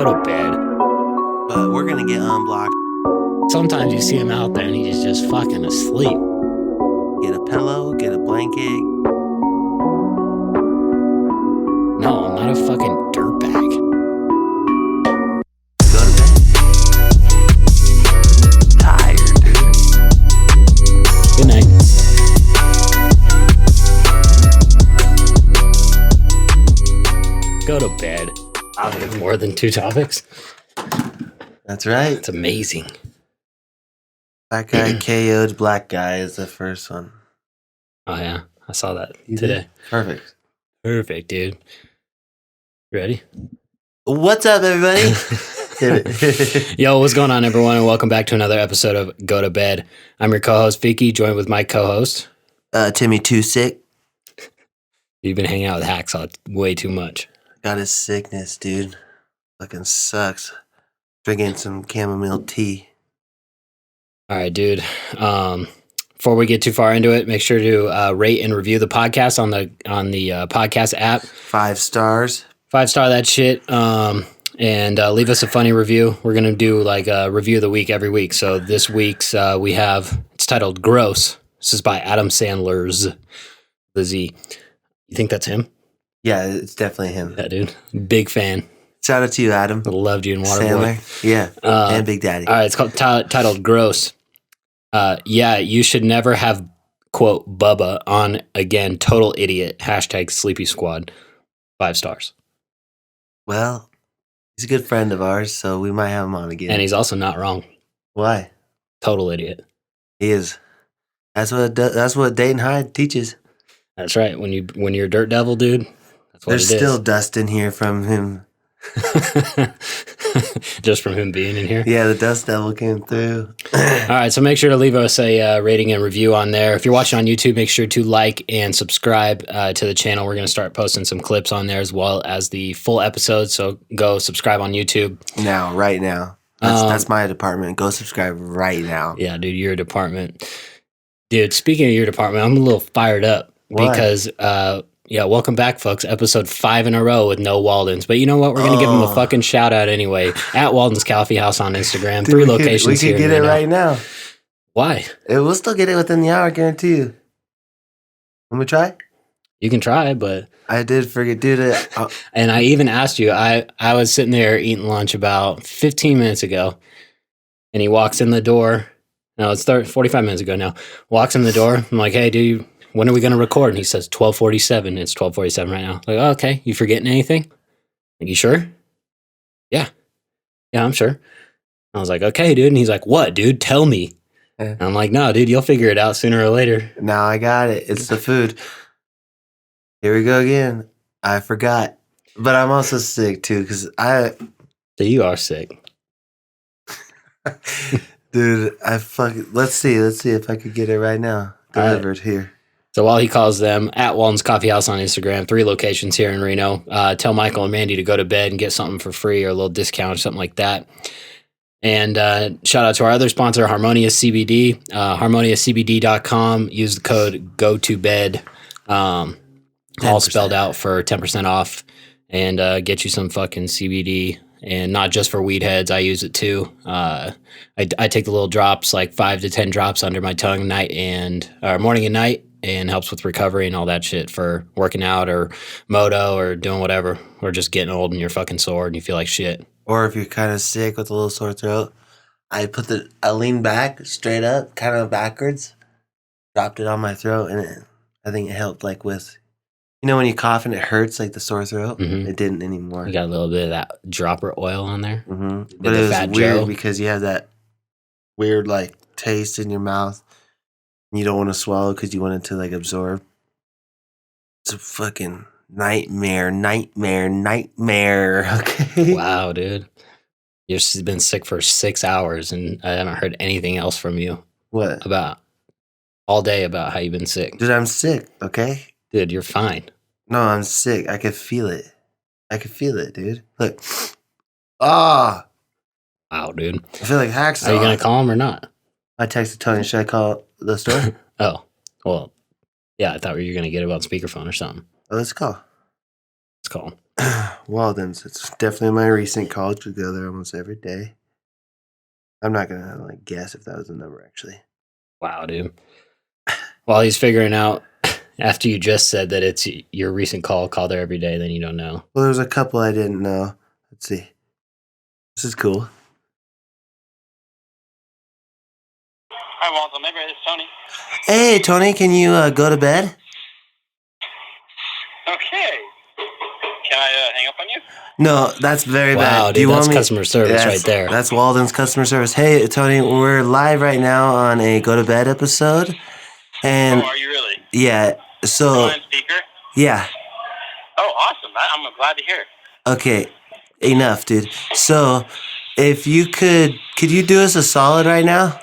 Go to bed. But we're gonna get unblocked. Sometimes you see him out there and he's just fucking asleep. Get a pillow, get a blanket. No, I'm not a fucking dirtbag. Go to bed. Tired, dude. Good night. Go to bed. Wow, there's more than 2 topics. That's right. It's amazing. Black guy KO'd black guy is the first one. Oh yeah, I saw that You today. did? Perfect. Perfect, dude. Ready? What's up, everybody? Yo, what's going on, everyone, and welcome back to another episode of Go to Bed. I'm your co-host Vicky, joined with my co-host Timmy TooSick. You've been hanging out with Hacksaw way too much. Got his sickness, dude. Fucking sucks. Drinking some chamomile tea. All right, dude. Before we get too far into it, make sure to rate and review the podcast on the podcast app. 5 stars. 5-star that shit. And leave us a funny review. We're gonna do like a review of the week every week. So this week's it's titled "Gross." This is by Adam Sandler's the Z. You think that's him? Yeah, it's definitely him. Yeah, dude. Big fan. Shout out to you, Adam. Loved you in Sandler. Waterboy. Yeah, and Big Daddy. All right, it's called titled "Gross." Yeah, you should never have quote Bubba on again. Total idiot. # Sleepy Squad. 5 stars. Well, he's a good friend of ours, so we might have him on again. And he's also not wrong. Why? Total idiot. He is. That's what Dayton High teaches. That's right. When you're a dirt devil, dude. That's what There's it is. still dust in here from him. Just from him being in here. Yeah, the dust devil came through. All right, so make sure to leave us a rating and review on there. If you're watching on YouTube, make sure to like and subscribe to the channel. We're going to start posting some clips on there as well as the full episode. So go subscribe on YouTube. Now, right now. That's my department. Go subscribe right now. Yeah, dude, your department. Dude, speaking of your department, I'm a little fired up. Why? Because welcome back, folks. Episode 5 in a row with no Waldens. But you know what? We're going to give them a fucking shout out anyway. At Walden's Coffee House on Instagram. Dude, 3 locations here. We could get it right now. Why? We'll still get it within the hour, I guarantee you. Want me to try? You can try, but... I did forget, dude. And I even asked you, I was sitting there eating lunch about 15 minutes ago, and he walks in the door. No, it's 45 minutes ago now. Walks in the door. I'm like, hey, dude, when are we going to record? And he says 12:47. It's 12:47 right now. Like, oh, okay. You forgetting anything? Like, you sure? Yeah. Yeah, I'm sure. I was like, okay, dude. And he's like, what, dude? Tell me. And I'm like, no, dude, you'll figure it out sooner or later. Now I got it. It's the food. Here we go again. I forgot. But I'm also sick, too, because So you are sick. Dude, let's see if I could get it right now. Delivered here. So while he calls them, at Walden's Coffee House on Instagram, 3 locations here in Reno. Tell Michael and Mandy to go to bed and get something for free or a little discount or something like that. And shout out to our other sponsor, Harmonia CBD. HarmoniaCBD.com. Use the code GOTOBED, all spelled out for 10% off, and get you some fucking CBD. And not just for weed heads, I use it too. I take the little drops, like 5 to 10 drops under my tongue morning and night, and helps with recovery and all that shit for working out or moto or doing whatever, or just getting old and you're fucking sore and you feel like shit. Or if you're kind of sick with a little sore throat, I lean back straight up, kind of backwards, dropped it on my throat, and I think it helped like with, when you cough and it hurts like the sore throat. Mm-hmm. It didn't anymore. You got a little bit of that dropper oil on there. Mm-hmm. But it was weird because you have that weird like taste in your mouth. And you don't want to swallow because you want it to like absorb. It's a fucking nightmare. Okay. Wow, dude. You've been sick for 6 hours and I haven't heard anything else from you. What? All day about how you've been sick. Dude, I'm sick, okay? Dude, you're fine. No, I'm sick. I can feel it. Dude. Look. Ah. Wow, dude. I feel like Hacksaw. Are you going to call him or not? I texted Tony. Should I call the store? Oh, well, yeah, I thought you were going to get it on speakerphone or something. Oh, let's call. Let's call him. Walden's. It's definitely my recent college. We go there almost every day. I'm not gonna like guess if that was the number actually. Wow, dude. While he's figuring out, after you just said that it's your recent call there every day, then you don't know. Well, there's a couple I didn't know. Let's see. This is cool. Hi, Walter. Maybe it's Tony. Hey, Tony, can you go to bed? Okay. Can I hang up on you? No, that's very Wow, bad. dude, that's customer service right there. That's Walden's customer service. Hey, Tony, we're live right now on a Go to Bed episode. And are you really? Yeah, so... Am I on speaker? Yeah. Oh, awesome. I'm glad to hear. Okay, enough, dude. So, if you could you do us a solid right now?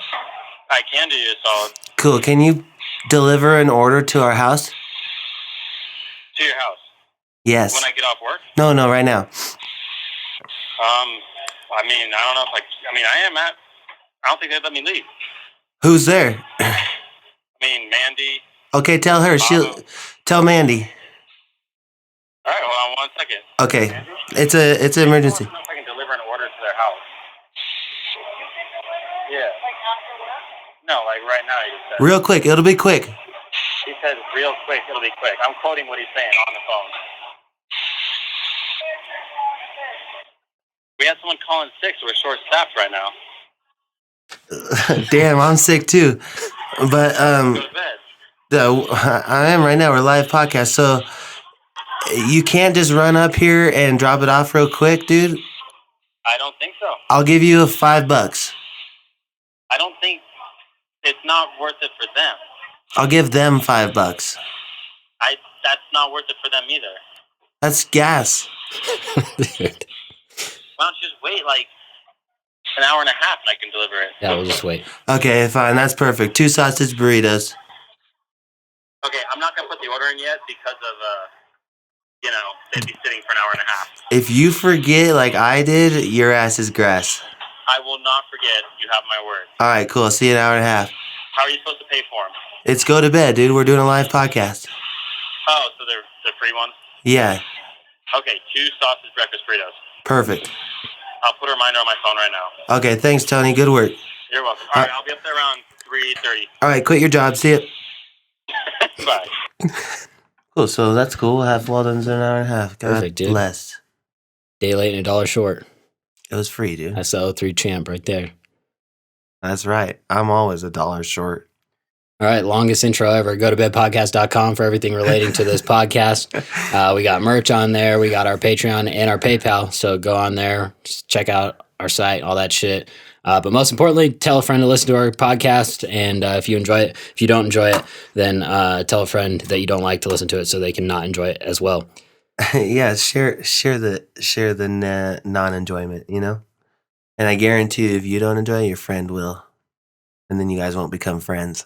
I can do you a solid. Cool. Can you deliver an order to our house? To your house? Yes. When I get off work? No, right now. I mean, I don't know if I don't think they'd let me leave. Who's there? I mean, Mandy. Okay, tell her. Tell Mandy. All right, hold on 1 second. Okay. Mandy? It's an emergency. I don't know if I can deliver an order to their house. Yeah. No, like right now, he said. Real quick. It'll be quick. He said real quick, it'll be quick. I'm quoting what he's saying on the phone. We had someone calling sick, so we're short-staffed right now. Damn, I'm sick too. But Go to bed. I am right now. We're live podcast, so you can't just run up here and drop it off real quick, dude. I don't think so. I'll give you $5. I don't think it's not worth it for them. I'll give them $5. That's not worth it for them either. That's gas. Dude. Why don't you just wait like an hour and a half and I can deliver it? Yeah, we'll just wait. Okay, fine. That's perfect. 2 sausage burritos. Okay, I'm not going to put the order in yet because of, they'd be sitting for an hour and a half. If you forget like I did, your ass is grass. I will not forget. You have my word. All right, cool. See you in an hour and a half. How are you supposed to pay for them? It's go to bed, dude. We're doing a live podcast. Oh, so they're free ones? Yeah, Okay, 2 sausage breakfast burritos. perfect. I'll put a reminder on my phone right now. Okay, thanks, Tony. Good work. You're welcome. All right, I'll be up there around 3:30. All right, quit your job. See you. Bye. Cool. So that's cool. We'll have Walden's in an hour and a half. God Perfect, dude. bless. Day late and $1 short. It was free, dude. That's the O3 champ right there. That's right. I'm always $1 short. All right, longest intro ever. Go to bedpodcast.com for everything relating to this podcast. We got merch on there. We got our Patreon and our PayPal. So go on there, just check out our site, all that shit. But most importantly, tell a friend to listen to our podcast. And if you enjoy it, if you don't enjoy it, then tell a friend that you don't like to listen to it so they can not enjoy it as well. Yeah, share the non-enjoyment, you know? And I guarantee you, if you don't enjoy it, your friend will. And then you guys won't become friends.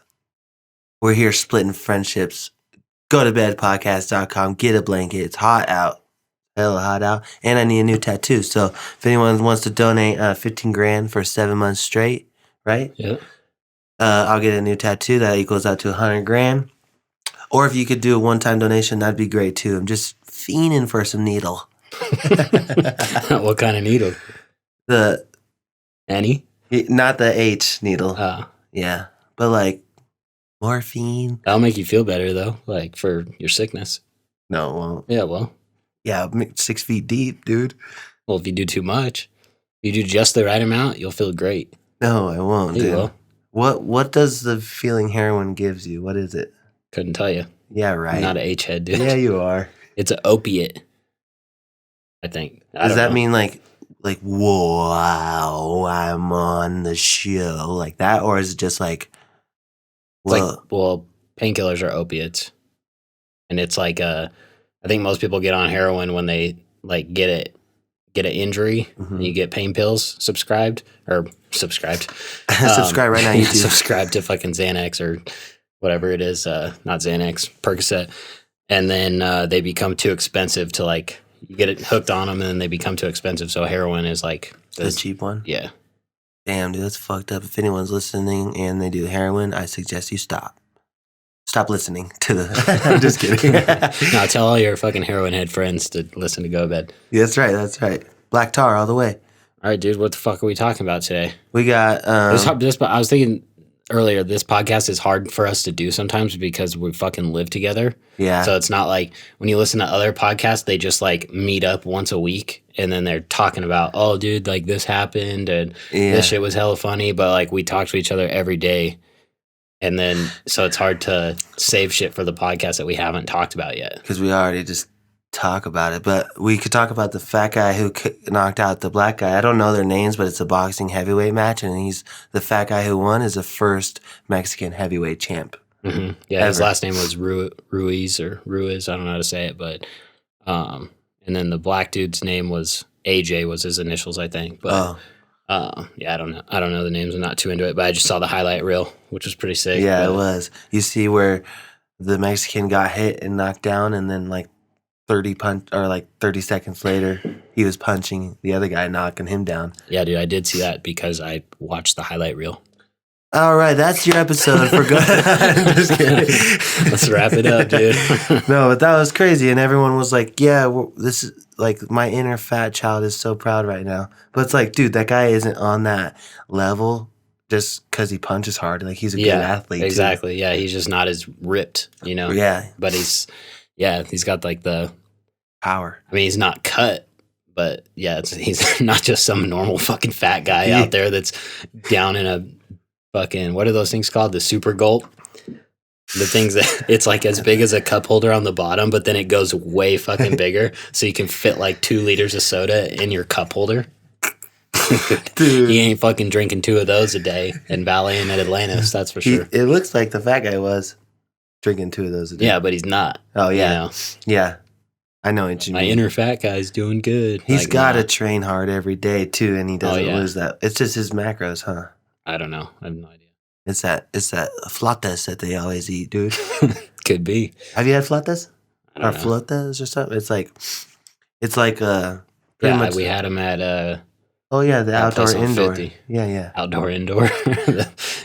We're here splitting friendships. Go to bedpodcast.com. Get a blanket. It's hot out. Hella hot out. And I need a new tattoo. So if anyone wants to donate $15,000 for 7 months straight, right? Yeah. I'll get a new tattoo. That equals out to $100,000. Or if you could do a one-time donation, that'd be great too. I'm just fiending for some needle. What kind of needle? The Any? not the H needle. Yeah, but like morphine. That'll make you feel better though, like for your sickness. No, it won't. Yeah, well. Yeah, 6 feet deep, dude. Well, if you do too much, you do just the right amount, you'll feel great. No, I won't, You dude. will. What does the feeling heroin gives you? What is it? Couldn't tell you. Yeah, right. I'm not an H head, dude. Yeah, you are. It's an opiate, I think. Does that mean like wow, I'm on the show like that, or is it just like well, painkillers are opiates, and it's like I think most people get on heroin when they like get an injury. Mm-hmm. And you get pain pills subscribed. Subscribe right now, YouTube. Subscribe to fucking Xanax or whatever it is, not Xanax, Percocet, and then they become too expensive to like, you get it hooked on them and then they become too expensive. So heroin is like the cheap one. Yeah. Damn, dude, that's fucked up. If anyone's listening and they do heroin, I suggest you stop. stop listening to the. I'm just kidding. No, tell all your fucking heroin head friends to listen to Go to Bed. Yeah, that's right. Black tar all the way. All right, dude. What the fuck are we talking about today? We got. I was thinking earlier, this podcast is hard for us to do sometimes because we fucking live together. Yeah. So it's not like when you listen to other podcasts, they just like meet up once a week and then they're talking about, oh, dude, like this happened and this shit was hella funny. But like we talk to each other every day. And then so it's hard to save shit for the podcast that we haven't talked about yet. Because we already just talk about it. But we could talk about the fat guy who knocked out the black guy. I don't know their names, but it's a boxing heavyweight match. And he's the fat guy who won is the first Mexican heavyweight champ. Mm-hmm. Yeah, his last name was Ruiz. I don't know how to say it, but and then the black dude's name was AJ was his initials, I think. But yeah, I don't know the names. I'm not too into it, but I just saw the highlight reel, which was pretty sick. Yeah, it was. You see where the Mexican got hit and knocked down, and then like 30 seconds later, he was punching the other guy, knocking him down. Yeah, dude, I did see that because I watched the highlight reel. All right, that's your episode for good. I'm just kidding. Let's wrap it up, dude. No, but that was crazy, and everyone was like, "Yeah, this is like my inner fat child is so proud right now." But it's like, dude, that guy isn't on that level just because he punches hard. Like he's a good athlete. Exactly. Too. Yeah, he's just not as ripped, you know. Yeah, but he's got like the power. I mean, he's not cut. But yeah, he's not just some normal fucking fat guy out there that's down in a fucking, what are those things called? The super gulp? The things that it's like as big as a cup holder on the bottom, but then it goes way fucking bigger. So you can fit like 2 liters of soda in your cup holder. Dude. He ain't fucking drinking 2 of those a day in Valley and at Atlantis, that's for sure. It looks like the fat guy was drinking 2 of those a day. Yeah, but he's not. Oh, yeah. You know? Yeah. I know what you mean. My inner fat guy's doing good. He's got to train hard every day, too, and he doesn't lose that. It's just his macros, huh? I don't know. I have no idea. It's that flautas that they always eat, dude. Could be. Have you had flautas? Or flotas or something? It's like pretty much. We had them at the outdoor indoor. Yeah. Outdoor indoor.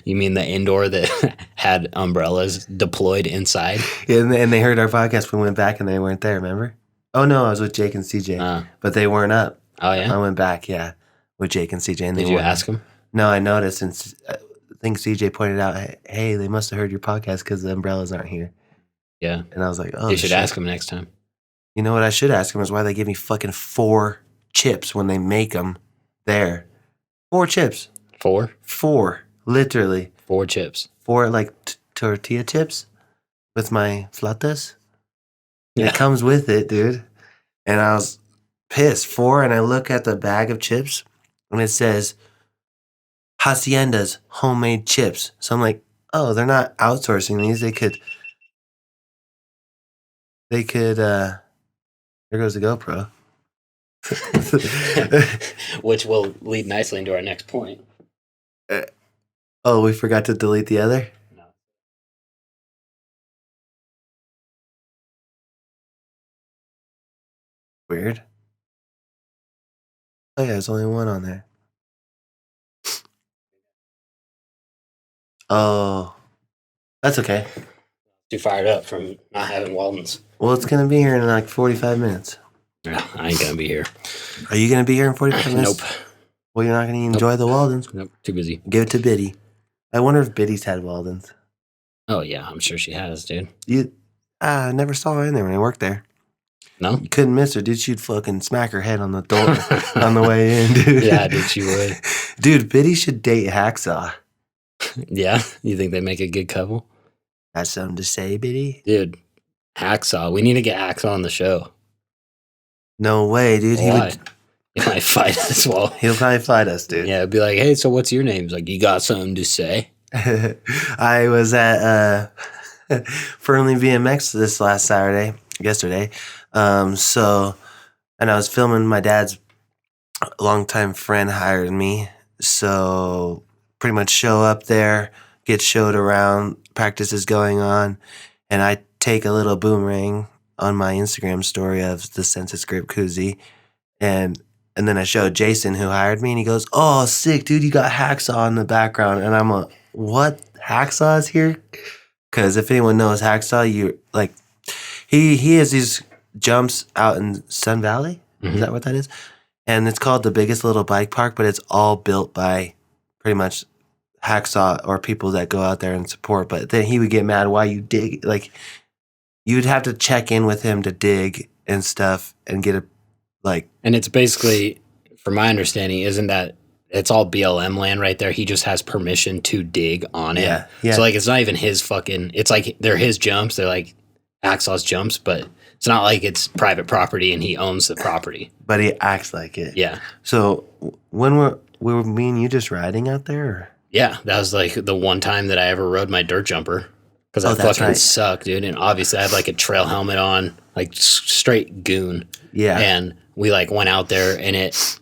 You mean the indoor that had umbrellas deployed inside? Yeah, and they heard our podcast. We went back and they weren't there. Remember? Oh no, I was with Jake and CJ, but they weren't up. Oh yeah. I went back. Yeah, with Jake and CJ. And did you ask them? No, I noticed, and I think CJ pointed out, hey, they must have heard your podcast because the umbrellas aren't here. Yeah. And I was like, oh, you should ask them next time. You know what I should ask them is why they give me fucking 4 chips when they make them there. 4 chips. 4? 4. Literally. 4 chips. 4 like tortilla chips with my flautas. Yeah. It comes with it, dude. And I was pissed. 4, and I look at the bag of chips, and it says, Hacienda's homemade chips. So I'm like, oh, they're not outsourcing these. They could, there goes the GoPro. Which will lead nicely into our next point. Oh, we forgot to delete the other? No. Weird. Oh yeah, there's only 1 on there. Oh, that's okay. Too fired up from not having Walden's. Well, it's going to be here in like 45 minutes. Yeah, I ain't going to be here. Are you going to be here in 45 minutes? Nope. Well, you're not going to enjoy the Waldens. Nope, too busy. Give it to Biddy. I wonder if Biddy's had Waldens. Oh, yeah, I'm sure she has, dude. I never saw her in there when I worked there. No? You couldn't miss her, dude. She'd fucking smack her head on the door on the way in, dude. Yeah, dude, she would. Dude, Biddy should date Hacksaw. Yeah? You think they make a good couple? Got something to say, Biddy? Dude, Hacksaw. We need to get Hacksaw on the show. No way, dude. Why? He might fight us. Well, he'll probably fight us, dude. Yeah, it'd be like, hey, so what's your name? He's like, you got something to say? I was at Fernley BMX this last yesterday. And I was filming. My dad's longtime friend hired me. So pretty much show up there, get showed around, practice is going on, and I take a little boomerang on my Instagram story of the census group koozie, and then I showed Jason who hired me, and he goes, "Oh, sick, dude! You got Hacksaw in the background," and I'm like, "What? Hacksaw is here?" Because if anyone knows Hacksaw, you like he has these jumps out in Sun Valley. Is that what that is? And it's called the biggest little bike park, but it's all built by pretty much Hacksaw or people that go out there and support. But then he would get mad why you dig. Like, you'd have to check in with him to dig and stuff and get a, like. And it's basically, from my understanding, isn't that it's all BLM land right there? He just has permission to dig on it. Yeah. So, like, it's not even his fucking, it's like they're his jumps. They're like Hacksaw's jumps, but it's not like it's private property and he owns the property. But he acts like it. Yeah. So when were me and you just riding out there? Or? Yeah, that was like the one time that I ever rode my dirt jumper because I fucking suck, dude. And obviously I had like a trail helmet on, like straight goon. Yeah. And we like went out there and it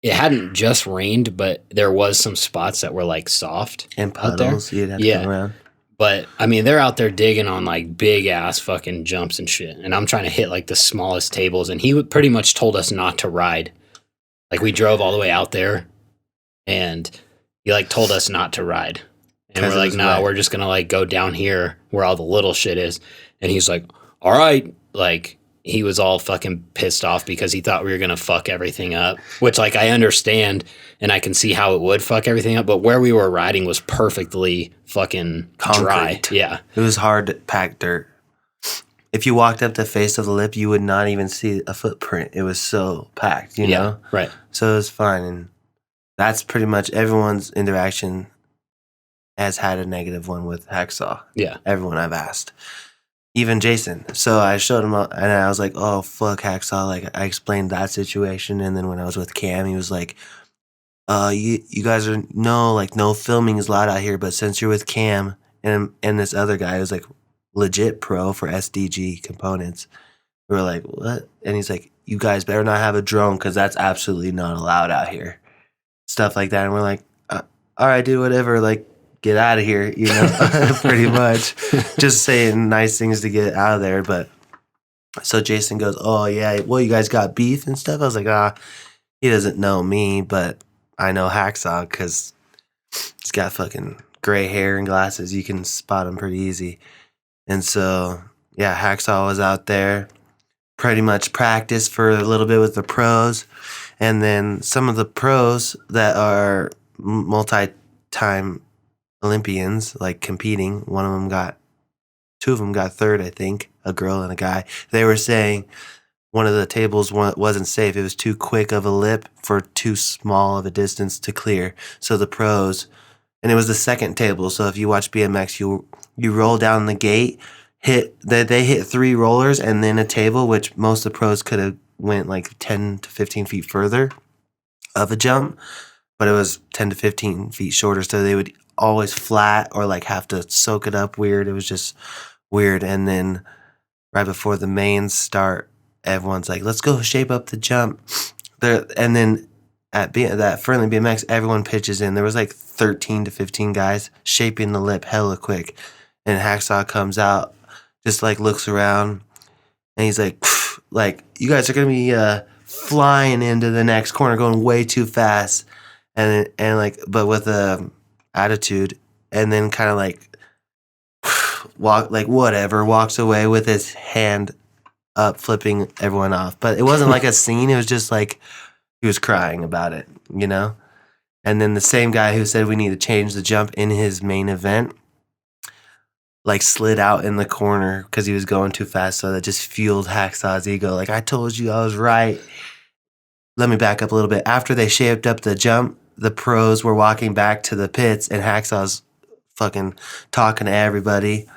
hadn't just rained, but there was some spots that were like soft and puddles. You'd have to go around. But I mean, they're out there digging on like big ass fucking jumps and shit. And I'm trying to hit like the smallest tables. And he pretty much told us not to ride. Like we drove all the way out there and he like told us not to ride. And we're like, no, we're just going to like go down here where all the little shit is. And he's like, all right. Like he was all fucking pissed off because he thought we were going to fuck everything up, which like I understand and I can see how it would fuck everything up. But where we were riding was perfectly fucking dry. Yeah. It was hard to pack dirt. If you walked up the face of the lip, you would not even see a footprint. It was so packed, you know? Right. So it was fine. And that's pretty much everyone's interaction has had a negative one with Hacksaw. Yeah. Everyone I've asked. Even Jason. So I showed him, and I was like, oh, fuck Hacksaw. Like, I explained that situation. And then when I was with Cam, he was like, you guys are, no filming is allowed out here. But since you're with Cam and this other guy who's like legit pro for SDG components, we were like, what? And he's like, you guys better not have a drone because that's absolutely not allowed out here. Stuff like that. And we're like, all right, dude, whatever. Like, get out of here, you know, pretty much. Just saying nice things to get out of there. But so Jason goes, oh, yeah, well, you guys got beef and stuff? I was like, he doesn't know me, but I know Hacksaw because he's got fucking gray hair and glasses. You can spot him pretty easy. And so, yeah, Hacksaw was out there, pretty much practiced for a little bit with the pros. And then some of the pros that are multi-time Olympians, like competing, two of them got third, I think, a girl and a guy. They were saying one of the tables wasn't safe. It was too quick of a lip for too small of a distance to clear. So the pros, and it was the second table. So if you watch BMX, you roll down the gate, they hit 3 rollers and then a table, which most of the pros could have went like 10 to 15 feet further of a jump, but it was 10 to 15 feet shorter. So they would always flat or like have to soak it up weird. It was just weird. And then right before the mains start, everyone's like, let's go shape up the jump. And then at that friendly BMX, everyone pitches in. There was like 13 to 15 guys shaping the lip hella quick. And Hacksaw comes out, just like looks around, and he's like, you guys are going to be flying into the next corner, going way too fast. And like, but with a attitude, and then kind of like walks away with his hand up, flipping everyone off. But it wasn't like a scene. It was just like he was crying about it, you know? And then the same guy who said we need to change the jump in his main event, like slid out in the corner because he was going too fast. So that just fueled Hacksaw's ego. Like, I told you I was right. Let me back up a little bit. After they shaped up the jump, the pros were walking back to the pits, and Hacksaw's fucking talking to everybody.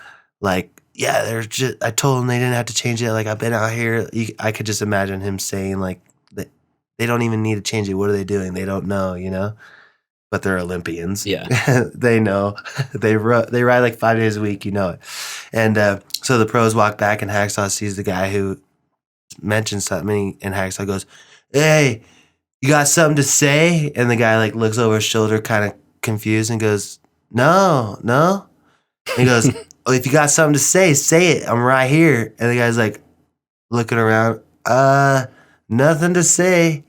Like, yeah, I told them they didn't have to change it. Like, I've been out here. I could just imagine him saying, like, they don't even need to change it. What are they doing? They don't know, you know? But they're Olympians. Yeah. They know. They ride like 5 days a week, you know it. And so the pros walk back, and Hacksaw sees the guy who mentioned something, and Hacksaw goes, hey, you got something to say? And the guy like looks over his shoulder, kind of confused, and goes, no. And he goes, oh, if you got something to say it. I'm right here. And the guy's like looking around, nothing to say.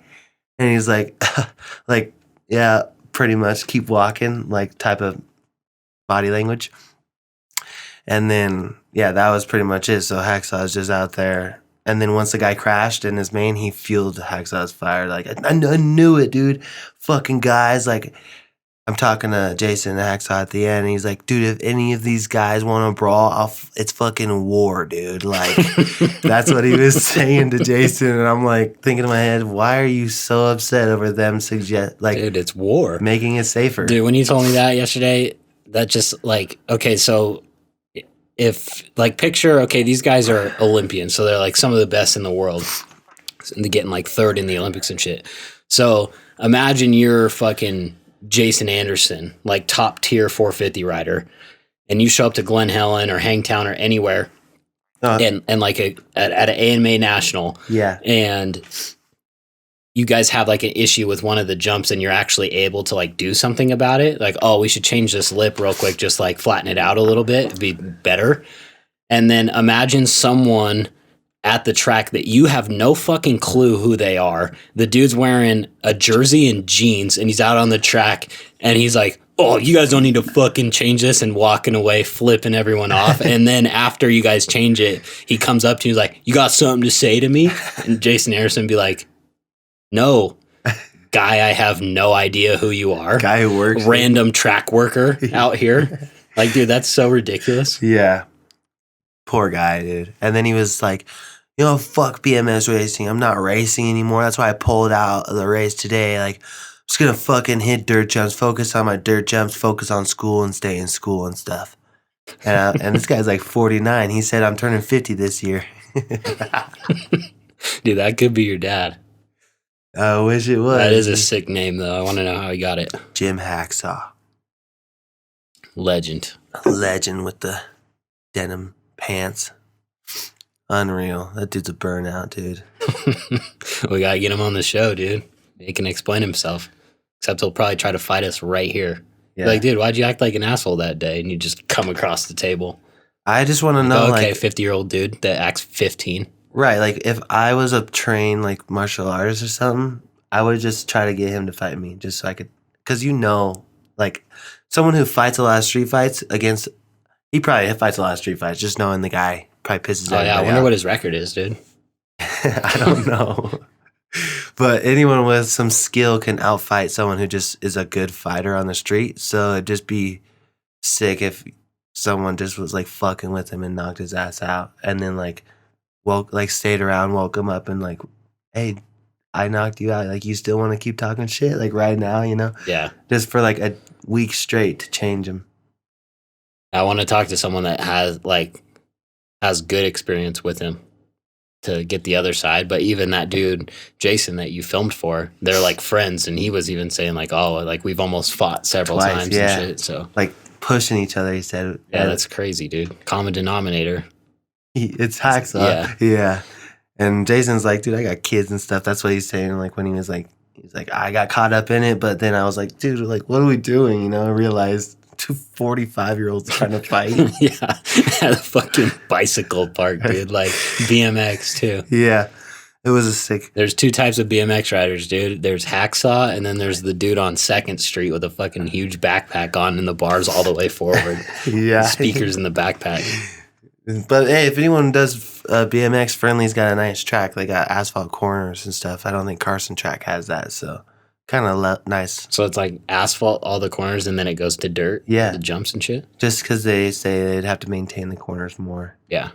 And he's like, yeah, pretty much keep walking, like type of body language. And then, yeah, that was pretty much it. So Hacksaw was just out there. And then once the guy crashed in his main, he fueled Hacksaw's fire. Like, I knew it, dude. Fucking guys. Like, I'm talking to Jason and Hacksaw at the end. And he's like, dude, if any of these guys want to brawl, it's fucking war, dude. Like, that's what he was saying to Jason. And I'm like, thinking in my head, why are you so upset over them dude, it's war. Making it safer? Dude, when you told me that yesterday, that just like, okay, so if like picture, okay, these guys are Olympians, so they're like some of the best in the world. And they're getting like third in the Olympics and shit. So imagine you're fucking Jason Anderson, like top tier 450 rider, and you show up to Glen Helen or Hangtown or anywhere, and like at an AMA national, yeah, and you guys have like an issue with one of the jumps, and you're actually able to like do something about it. Like, oh, we should change this lip real quick, just like flatten it out a little bit, it'd be better. And then imagine someone at the track that you have no fucking clue who they are. The dude's wearing a jersey and jeans, and he's out on the track, and he's like, oh, you guys don't need to fucking change this, and walking away, flipping everyone off. And then after you guys change it, he comes up to you, he's like, you got something to say to me? And Jason Anderson would be like, no, guy, I have no idea who you are. Guy who works. Random track worker out here. Like, dude, that's so ridiculous. Yeah. Poor guy, dude. And then he was like, you know, fuck BMX racing. I'm not racing anymore. That's why I pulled out of the race today. Like, I'm just going to fucking hit dirt jumps, focus on my dirt jumps, focus on school and stay in school and stuff. And this guy's like 49. He said, I'm turning 50 this year. Dude, that could be your dad. I wish it was. That is a sick name, though. I want to know how he got it. Jim Hacksaw. Legend. A legend with the denim pants. Unreal. That dude's a burnout, dude. We got to get him on the show, dude. He can explain himself. Except he'll probably try to fight us right here. Yeah. Like, dude, why'd you act like an asshole that day? And you just come across the table. I just want to know, okay, like... 50-year-old dude that acts 15. Right, like, if I was a trained, like, martial artist or something, I would just try to get him to fight me, just so I could... Because you know, like, someone who fights a lot of street fights against... He probably fights a lot of street fights, just knowing the guy probably pisses everybody I wonder out. what his record is, dude. I don't know. But anyone with some skill can outfight someone who just is a good fighter on the street. So it'd just be sick if someone just was like fucking with him and knocked his ass out, and then like stayed around, woke him up, and like, hey, I knocked you out. Like, you still want to keep talking shit like right now, you know? Yeah. Just for like a week straight to change him. I want to talk to someone that has good experience with him to get the other side. But even that dude, Jason, that you filmed for, they're like friends, and he was even saying like, oh, like we've almost fought several times yeah. and shit. So like pushing each other, he said. Yeah, that's crazy, dude. Common denominator. It's Hacksaw. Yeah. And Jason's like, dude, I got kids and stuff. That's what he's saying. Like, when he's like, I got caught up in it, but then I was like, dude, like, what are we doing? You know, I realized 2 45-year-olds trying to fight. Yeah, at a fucking bicycle park, dude. Like BMX too. Yeah, it was a sick. There's 2 types of BMX riders, dude. There's Hacksaw, and then there's the dude on 2nd Street with a fucking huge backpack on and the bars all the way forward. Yeah, speakers in the backpack. But hey, if anyone does BMX, Friendly's got a nice track. They got asphalt corners and stuff. I don't think Carson Track has that, so kind of nice. So it's like asphalt all the corners, and then it goes to dirt. Yeah, the jumps and shit. Just because they say they'd have to maintain the corners more. Yeah,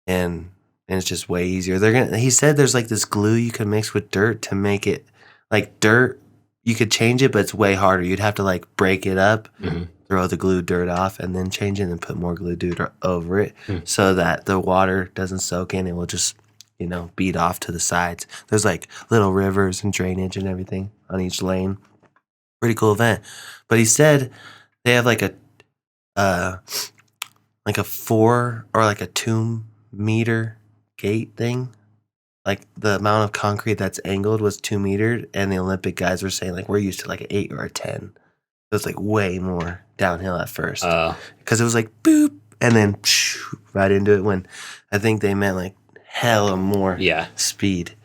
and it's just way easier. He said there's like this glue you can mix with dirt to make it like dirt. You could change it, but it's way harder. You'd have to like break it up. Mm-hmm. Throw the glue dirt off, and then change it and put more glue dirt over it so that the water doesn't soak in. It will just, you know, beat off to the sides. There's like little rivers and drainage and everything on each lane. Pretty cool event. But he said they have like a 4 or like a 2 meter gate thing. Like the amount of concrete that's angled was 2 meters, and the Olympic guys were saying like we're used to like an 8 or a 10. So it's like way more downhill at first. Because it was like boop, and then right into it, when I think they meant like hella more speed.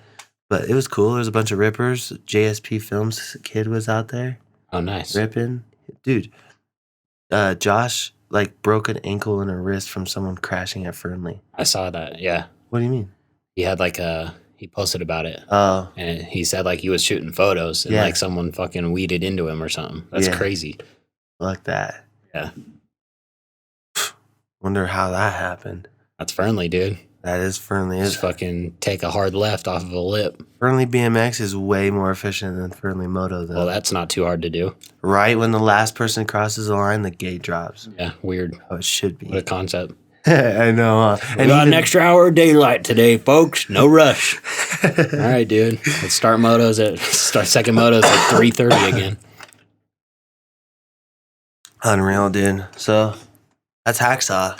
But it was cool. There was a bunch of rippers. JSP Films kid was out there. Oh, nice. Ripping. Dude, Josh like broke an ankle and a wrist from someone crashing at Fernley. I saw that. Yeah. What do you mean? He had like he posted about it. Oh. And he said like he was shooting photos and Yeah. like someone fucking weeded into him or something. That's Yeah. crazy. Like that. Yeah. Wonder how that happened. That's Fernley, dude. That is Fernley. Just fucking take a hard left off of a lip. Fernley BMX is way more efficient than Fernley Moto, though. Well, that's not too hard to do. Right when the last person crosses the line, the gate drops. Yeah, weird. Oh, it should be. What a concept. I know. We got an extra hour of daylight today, folks. No rush. All right, dude. Let's start second motos at 3:30 again. Unreal, dude. So that's Hacksaw.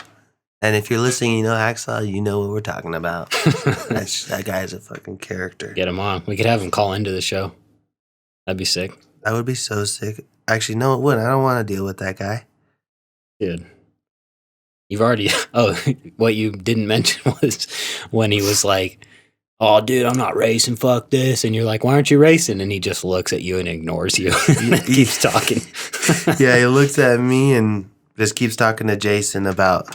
And if you're listening, you know Hacksaw, you know what we're talking about. That guy is a fucking character. Get him on. We could have him call into the show. That'd be sick. That would be so sick. Actually, no, it wouldn't. I don't want to deal with that guy. Dude. You've already... Oh, what you didn't mention was when he was like, oh, dude, I'm not racing. Fuck this. And you're like, why aren't you racing? And he just looks at you and ignores you and keeps talking. Yeah, he looks at me and just keeps talking to Jason about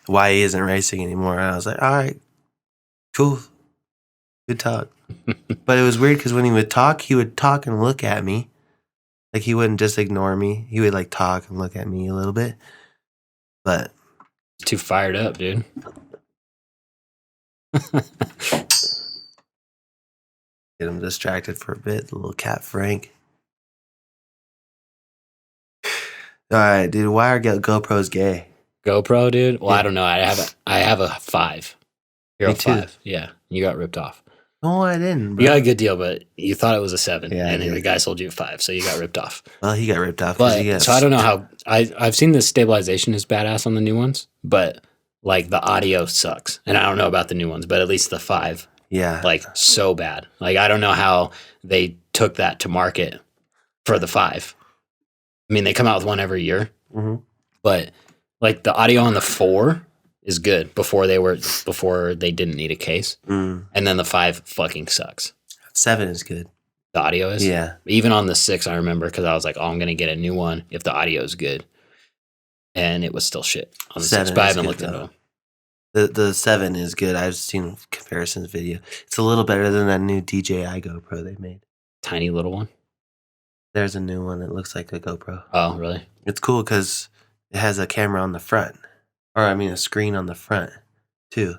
why he isn't racing anymore. And I was like, all right, cool. Good talk. But it was weird because when he would talk and look at me. Like, he wouldn't just ignore me. He would, like, talk and look at me a little bit. But... Too fired up, dude. Get him distracted for a bit. The little cat Frank. All right, dude. Why are GoPros gay? GoPro, dude? Well, Yeah. I don't know. I have a 5. You're Me a too. 5. Yeah. You got ripped off. No, I didn't, bro. You got a good deal, but you thought it was a 7. Yeah, I and did. the guy sold you a 5, so you got ripped off. Well, he got ripped off. 'cause he But got so I don't know how I've seen the stabilization is badass on the new ones, but like the audio sucks. And I don't know about the new ones, but at least the 5, Yeah. like so bad. Like I don't know how they took that to market for the 5. I mean, they come out with one every year, Mhm. but like the audio on the 4 is good before they didn't need a case. Mm. And then the 5 fucking sucks. 7 is good. The audio is? Yeah. Even on the 6, I remember because I was like, oh, I'm going to get a new one if the audio is good. And it was still shit on the 6, 7 but I is haven't good, looked into though. them. The 7 is good. I've seen comparisons video. It's a little better than that new DJI GoPro they made. Tiny little one. There's a new one that looks like a GoPro. Oh, really? It's cool because it has a camera on the front. Or, I mean, a screen on the front, too.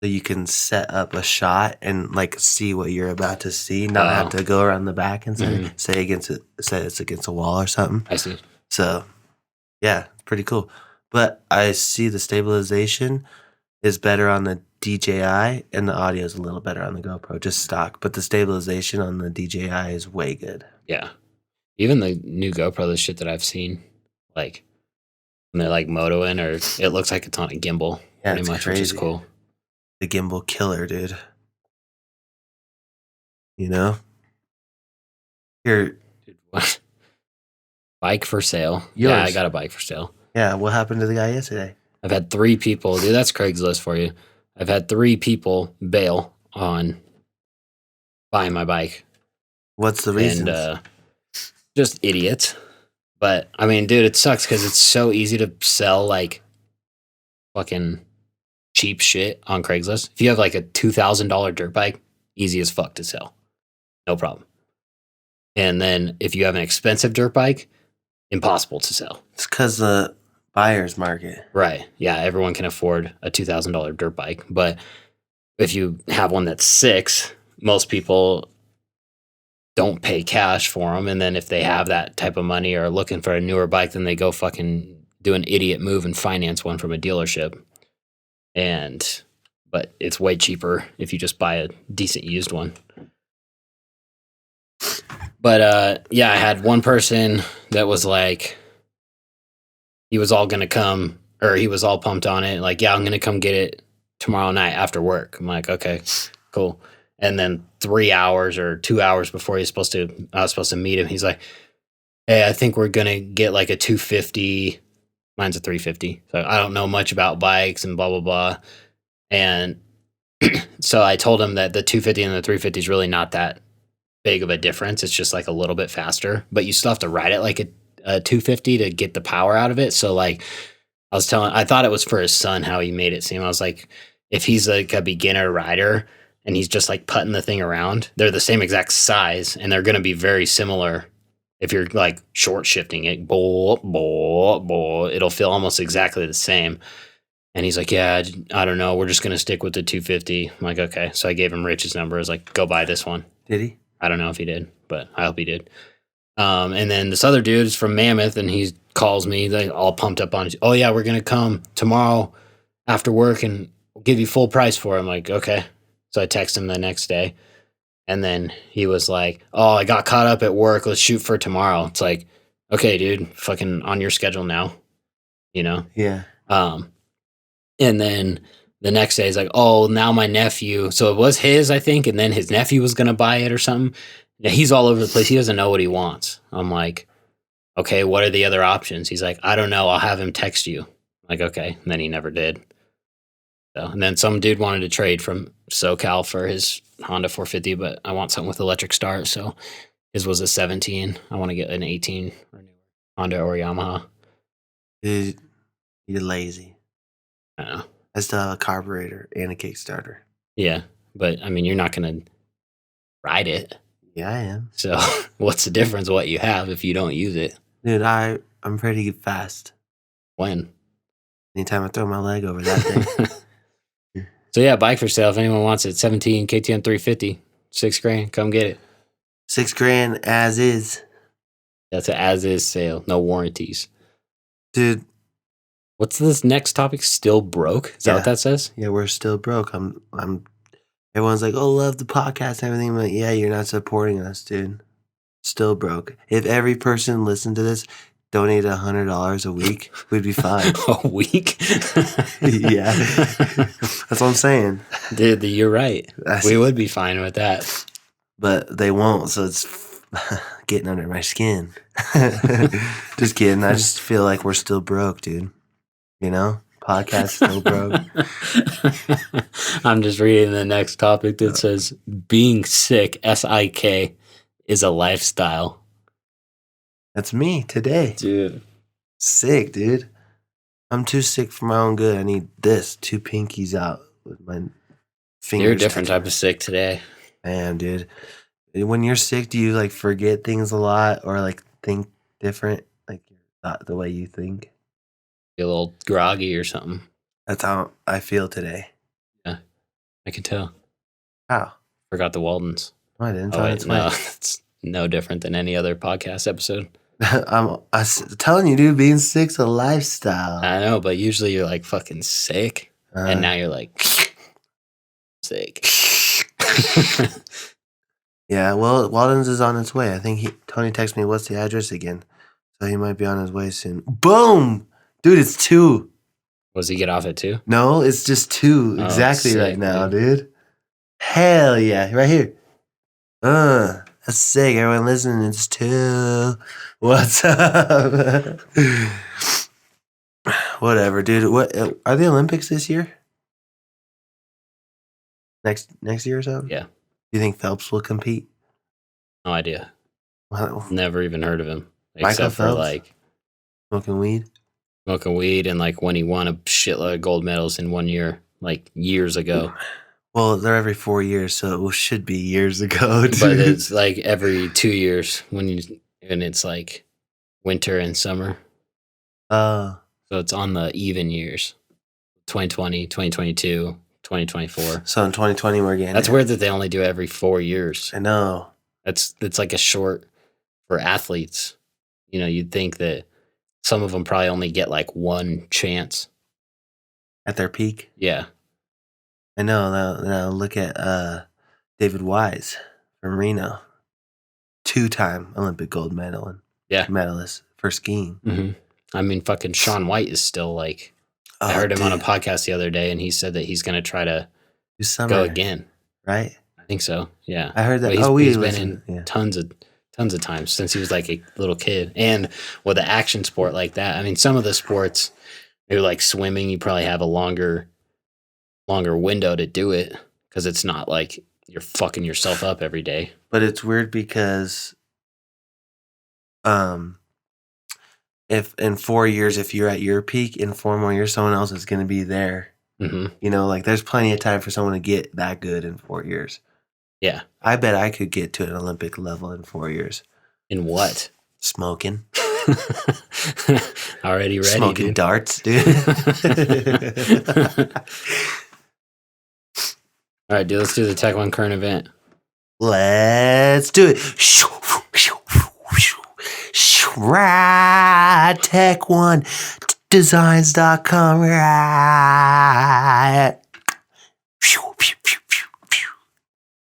So you can set up a shot and, like, see what you're about to see. Not have to go around the back and say it's against a wall or something. I see. So, yeah, pretty cool. But I see the stabilization is better on the DJI and the audio is a little better on the GoPro, just stock. But the stabilization on the DJI is way good. Yeah. Even the new GoPro, the shit that I've seen, like when they're like motoing, or it looks like it's on a gimbal, Yeah, pretty it's much, which is crazy. cool. The gimbal killer, dude. You know? Here, Dude, what? Bike for sale. Yours. Yeah, I got a bike for sale. yeah, what happened to the guy yesterday? I've had 3 people, dude, that's Craigslist for you. I've had 3 people bail on buying my bike. What's the reason? And just idiots. But I mean, dude, it sucks because it's so easy to sell like fucking cheap shit on Craigslist. If you have like a $2,000 dirt bike, easy as fuck to sell. No problem. And then if you have an expensive dirt bike, impossible to sell. It's because the buyer's market. Right. Yeah, everyone can afford a $2,000 dirt bike. But if you have one that's 6, most people don't pay cash for them. And then if they have that type of money or are looking for a newer bike, then they go fucking do an idiot move and finance one from a dealership. But it's way cheaper if you just buy a decent used one. But yeah, I had one person that was like, he was all gonna come, or he was all pumped on it. Like, yeah, I'm gonna come get it tomorrow night after work. I'm like, okay, cool. And then 3 hours or 2 hours before I was supposed to meet him, he's like, hey, I think we're gonna get like a 250. Mine's a 350. So I don't know much about bikes and blah blah blah. And so I told him that the 250 and the 350 is really not that big of a difference. It's just like a little bit faster, but you still have to ride it like a 250 to get the power out of it. So like I thought it was for his son how he made it seem. I was like, if he's like a beginner rider and he's just like putting the thing around, they're the same exact size and they're going to be very similar. If you're like short shifting it, it'll feel almost exactly the same. And he's like, yeah, I don't know. We're just going to stick with the 250. I'm like, okay. So I gave him Rich's number. I was like, go buy this one. Did he? I don't know if he did, but I hope he did. And then this other dude is from Mammoth, and he calls me, like, all pumped up on it. Oh, yeah, we're going to come tomorrow after work, and we'll give you full price for it. I'm like, okay. So I text him the next day. And then he was like, oh, I got caught up at work. Let's shoot for tomorrow. It's like, okay, dude, fucking on your schedule now, you know? Yeah. And then the next day he's like, oh, now my nephew. So it was his, I think. And then his nephew was going to buy it or something. Yeah, he's all over the place. He doesn't know what he wants. I'm like, okay, what are the other options? He's like, I don't know. I'll have him text you. I'm like, okay. And then he never did. So, and then some dude wanted to trade from SoCal for his Honda 450, but I want something with electric start. So his was a 17. I want to get an 18 or newer Honda or Yamaha. Dude, you're lazy. I don't know. I still have a carburetor and a Kickstarter. Yeah, but I mean, you're not going to ride it. Yeah, I am. So what's the difference what you have if you don't use it? Dude, I'm pretty fast. When? Anytime I throw my leg over that thing. So yeah, bike for sale. If anyone wants it, 17 KTM 350, $6,000. Come get it. $6,000 as is. That's an as is sale. No warranties. Dude. What's this next topic? Still broke? Is that what that says? Yeah, we're still broke. Everyone's like, oh, love the podcast and everything. But yeah, you're not supporting us, dude. Still broke. If every person listened to this donated $100 a week, we'd be fine. A week? Yeah. That's what I'm saying. Dude, you're right. We would be fine with that. But they won't, so it's getting under my skin. Just kidding. I just feel like we're still broke, dude. You know? Podcast still broke. I'm just reading the next topic that says being sick, SIK, is a lifestyle. That's me today. Dude. Sick, dude. I'm too sick for my own good. I need this. 2 pinkies out with my fingers. You're a different type of sick today. I am, dude. When you're sick, do you like forget things a lot or like think different? Like not the way you think? Feel a little groggy or something. That's how I feel today. Yeah, I can tell. How? Forgot the Waldens. Oh, I didn't. Oh, wait, no, it's no different than any other podcast episode. I'm telling you, dude, being sick's a lifestyle. I know, but usually you're like fucking sick, and now you're like sick. Yeah, well, Walden's is on its way. I think Tony texted me, what's the address again? So he might be on his way soon. Boom! Dude, it's 2. Was he get off at 2? No, it's just 2 exactly sick, right now, dude. Hell yeah, right here. That's sick. Everyone listening, it's 2. What's up? Whatever, dude. What are the Olympics this year? Next year or something? Yeah. Do you think Phelps will compete? No idea. Wow. Never even heard of him. Michael Except for Phelps? like Smoking weed? smoking weed and like when he won a shitload of gold medals in 1 year, like years ago. Well, they're every 4 years, so it should be years ago, dude. But it's like every 2 years and it's like winter and summer. So it's on the even years. 2020, 2022, 2024. So in 2020 we're getting That's it. weird that they only do it every 4 years. I know. It's like a short for athletes. You know, you'd think that some of them probably only get like one chance. At their peak? Yeah. I know. Now look at David Wise from Reno. 2-time Olympic gold medalist for skiing. Mm-hmm. I mean, fucking Shaun White is still like, I heard him on a podcast the other day and he said that he's going to try to go again. Right? I think so. Yeah. I heard that. He's been in tons of times since he was like a little kid. And with an action sport like that, I mean, some of the sports, maybe like swimming, you probably have a longer window to do it because it's not like you're fucking yourself up every day. But it's weird because if in 4 years, if you're at your peak, in 4 more years, someone else is going to be there. Mm-hmm. You know, like there's plenty of time for someone to get that good in 4 years. Yeah. I bet I could get to an Olympic level in 4 years. In what? Smoking. Already ready, Smoking dude. darts, dude. All right, dude, let's do the Tech One current event. Let's do it. Right, tech1designs.com. Right.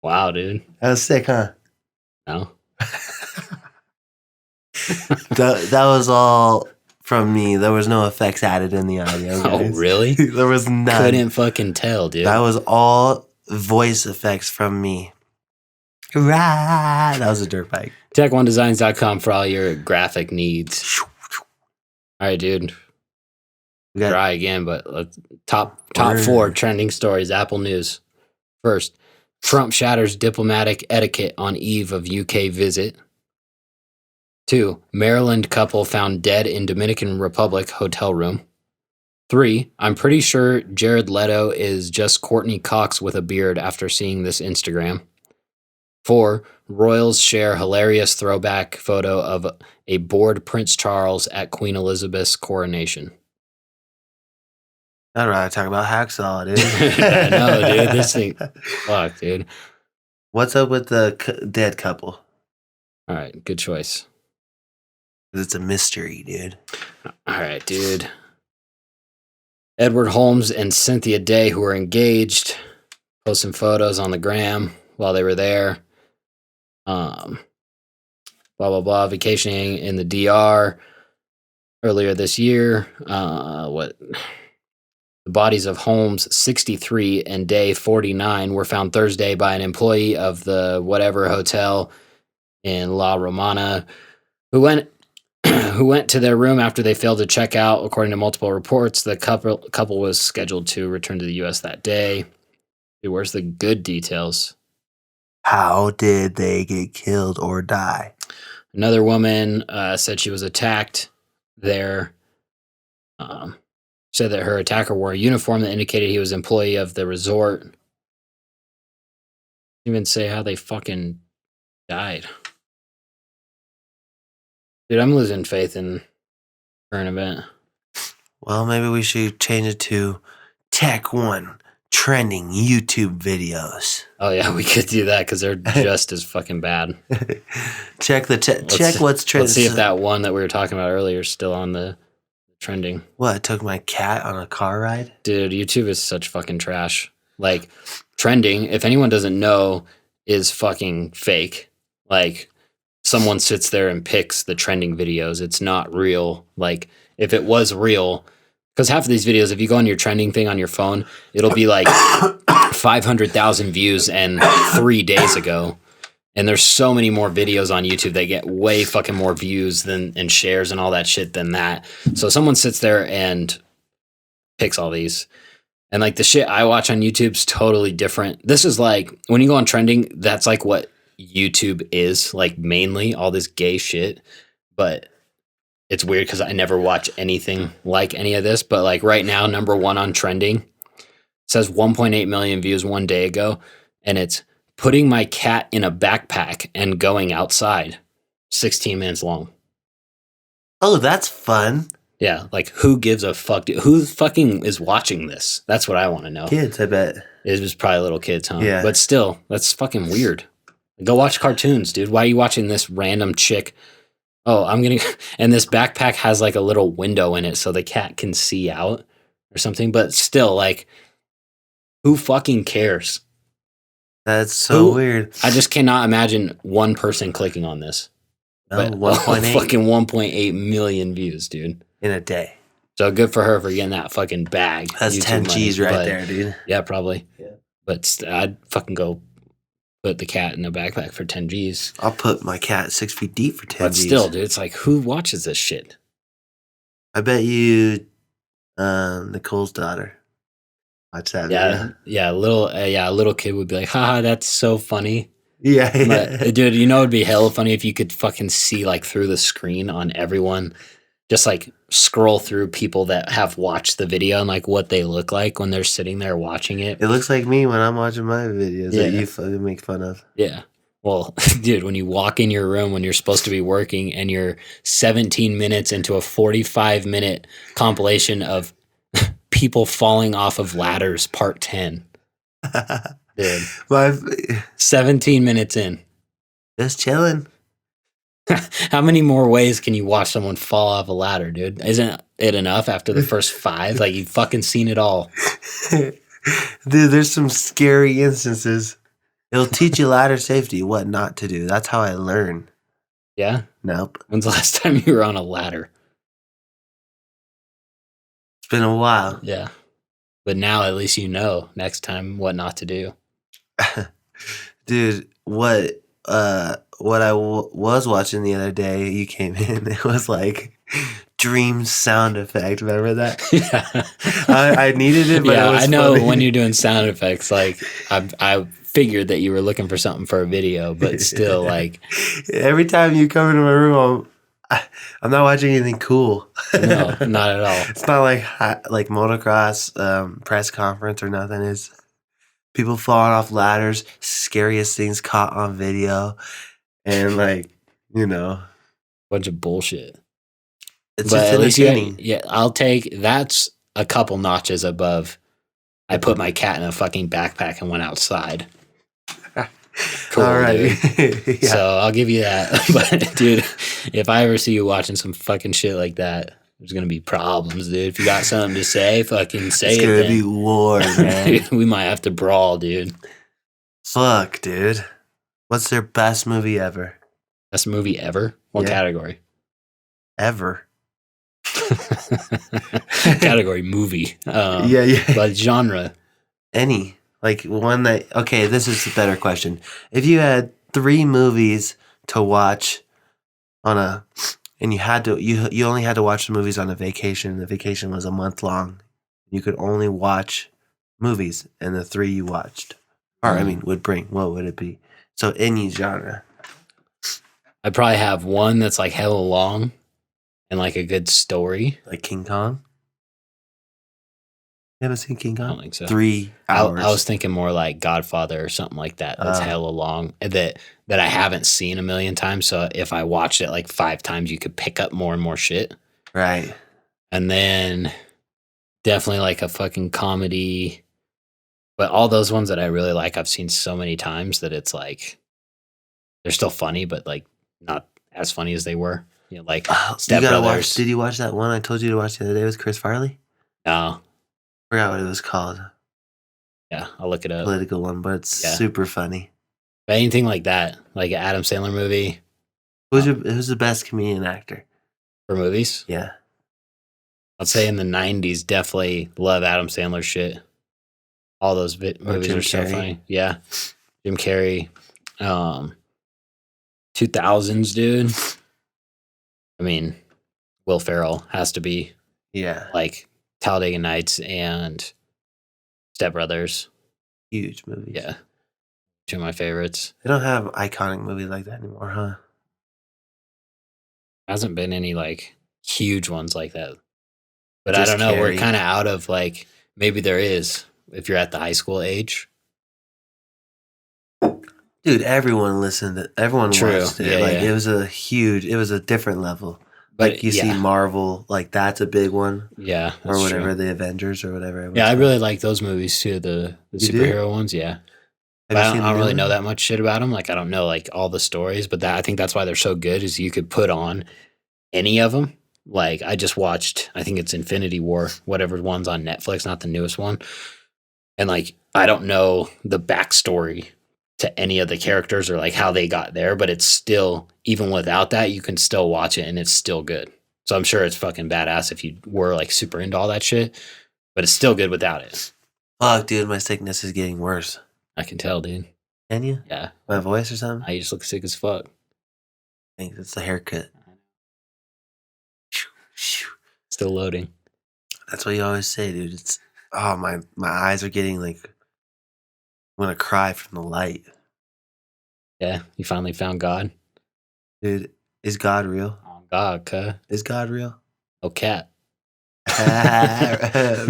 Wow, dude. That was sick, huh? No. That was all from me. There was no effects added in the audio. Oh, Guys. really? There was none. Couldn't fucking tell, dude. That was all voice effects from me. Right. That was a dirt bike. Tech1designs.com for all your graphic needs. All right, dude. We got Try again, but let's top 4 trending stories. Apple News. First, Trump shatters diplomatic etiquette on eve of UK visit. 2, Maryland couple found dead in Dominican Republic hotel room. 3, I'm pretty sure Jared Leto is just Courtney Cox with a beard after seeing this Instagram. 4, Royals share hilarious throwback photo of a bored Prince Charles at Queen Elizabeth's coronation. I'd rather talk about Hacksaw, dude. I know, dude. This thing, fuck, dude. What's up with the dead couple? All right, good choice. It's a mystery, dude. All right, dude. Edward Holmes and Cynthia Day, who were engaged, posting photos on the gram while they were there. Blah, blah, blah, vacationing in the DR earlier this year. The bodies of Holmes, 63, and Day, 49, were found Thursday by an employee of the whatever hotel in La Romana who went to their room after they failed to check out. According to multiple reports, the couple was scheduled to return to the U.S. that day. Dude, where's the good details? How did they get killed or die? Another woman said she was attacked there. Said that her attacker wore a uniform that indicated he was an employee of the resort. Didn't even say how they fucking died. Dude, I'm losing faith in current event. Well, maybe we should change it to Tech One trending YouTube videos. Oh yeah, we could do that because they're just as fucking bad. Check what's trending. Let's see if that one that we were talking about earlier is still on the trending. What? I took my cat on a car ride? Dude, YouTube is such fucking trash. Like, trending, if anyone doesn't know, is fucking fake. Like, someone sits there and picks the trending videos. It's not real. Like, if it was real, because half of these videos, if you go on your trending thing on your phone, it'll be like 500,000 views and 3 days ago. And there's so many more videos on YouTube that get way fucking more views and shares and all that shit than that. So someone sits there and picks all these. And like the shit I watch on YouTube's totally different. This is like, when you go on trending, that's like what YouTube is, like mainly all this gay shit. But it's weird because I never watch anything like any of this. But like right now, number 1 on trending says 1.8 million views 1 day ago. And it's putting my cat in a backpack and going outside. 16 minutes long. Oh, that's fun. Yeah, like who gives a fuck? Who fucking is watching this? That's what I want to know. Kids, I bet. It was probably little kids, huh? Yeah. But still, that's fucking weird. Go watch cartoons, dude. Why are you watching this random chick? Oh, and this backpack has like a little window in it so the cat can see out or something. But still, like, who fucking cares? That's so weird. I just cannot imagine one person clicking on this. Oh, But 1.8 fucking 1.8 million views, dude. in a day. So good for her for getting that fucking bag. That's YouTube 10 money, G's right but- there, dude. Yeah, probably. Yeah. But I'd fucking go put the cat in a backpack for 10 G's. I'll put my cat 6 feet deep for 10 But G's. still, dude, it's like, who watches this shit? I bet you Nicole's daughter. Watch that video. Yeah, a little kid would be like, haha, that's so funny. Yeah. But dude, you know it'd be hella funny if you could fucking see like through the screen on everyone just like scroll through people that have watched the video and like what they look like when they're sitting there watching it. It looks like me when I'm watching my videos that Yeah. you fucking make fun of. Yeah. Well, dude, when you walk in your room when you're supposed to be working and you're 17 minutes into a 45-minute compilation of people falling off of ladders, part 10. Dude, My 17 minutes in. just chilling. How many more ways can you watch someone fall off a ladder, dude? Isn't it enough after the first 5? Like, you've fucking seen it all. Dude, there's some scary instances. It'll teach you ladder safety, what not to do. That's how I learn. Yeah? Nope. When's the last time you were on a ladder? It's been a while. Yeah. But now at least you know next time what not to do. Dude, what I was watching the other day, you came in, it was like dream sound effect. Remember that? Yeah. I needed it, but yeah, it was I know funny. when you're doing sound effects, like I figured that you were looking for something for a video, but still, like, every time you come into my room, I'm not watching anything cool. no, not at all. It's not like motocross press conference or nothing. It's people falling off ladders, scariest things caught on video, and like, you know, Bunch of bullshit. it's But just at least entertaining. yeah, I'll take that's a couple notches above. I put my cat in a fucking backpack and went outside. Cool, All right. dude. Yeah. So I'll give you that. But dude, if I ever see you watching some fucking shit like that, there's gonna be problems, dude. If you got something to say, fucking say It's it. gonna Then. be war, man. We might have to brawl, dude. Fuck, dude. What's their best movie ever? Best movie ever? What Yeah. category? Ever. Category movie. Yeah. But genre. Any. Like one that, okay, this is a better question. If you had 3 movies to watch and you only had to watch the movies on a vacation, the vacation was a month long, you could only watch movies and the 3 you watched, or I mean, would bring, what would it be? So any genre. I probably have one that's like hella long and like a good story. Like King Kong? You haven't seen King I Kong? don't think so. 3 I hours. was thinking more like Godfather or something like that. That's hella long. That I haven't seen a million times. So if I watched it like 5 times, you could pick up more and more shit. Right. And then definitely like a fucking comedy. But all those ones that I really like, I've seen so many times that it's like they're still funny, but like not as funny as they were. You know, like Step you gotta Brothers. watch. Did you watch that one I told you to watch the other day with Chris Farley? No. Forgot what it was called. Yeah, I'll look it up. Political one, but it's Yeah. super funny. But anything like that, like an Adam Sandler movie Who's the best comedian actor? for movies, Yeah. I'd say in the 90s, definitely love Adam Sandler shit. All those movies Jim are so Carrey. funny. Yeah. Jim Carrey. 2000s, dude. I mean, Will Ferrell has to be Yeah. like Talladega Nights and Step Brothers. Huge movies. Yeah. 2 of my favorites. They don't have iconic movies like that anymore, huh? Hasn't been any like huge ones like that. But Just I don't know. We're Carrey. kind of out of like, maybe there is if you're at the high school age. Dude, everyone listened. Everyone True. watched it. Yeah, like yeah. it was a different level. But Like you yeah, see Marvel, like that's a big one, yeah, or that's whatever, true. the Avengers or whatever. it was Yeah, I called. really like those movies too. The You do? superhero ones. Yeah. Have But you I seen don't the new really know one? that much shit about them. Like I don't know like all the stories, but I think that's why they're so good. Is you could put on any of them. Like I just watched, I think it's Infinity War, whatever one's on Netflix, not the newest one. And like I don't know the backstory to any of the characters or like how they got there, but it's still, even without that, you can still watch it and it's still good. So I'm sure it's fucking badass if you were like super into all that shit, but it's still good without it. Fuck, dude, my sickness is getting worse. I can tell, dude. Can you? Yeah. My voice or something? I just look sick as fuck. I think it's the haircut. Still loading. That's what you always say, dude. It's my eyes are getting like I'm gonna cry from the light. Yeah. You finally found God. Dude, is God real? Oh, God, cuh. Is God real? Oh, cat.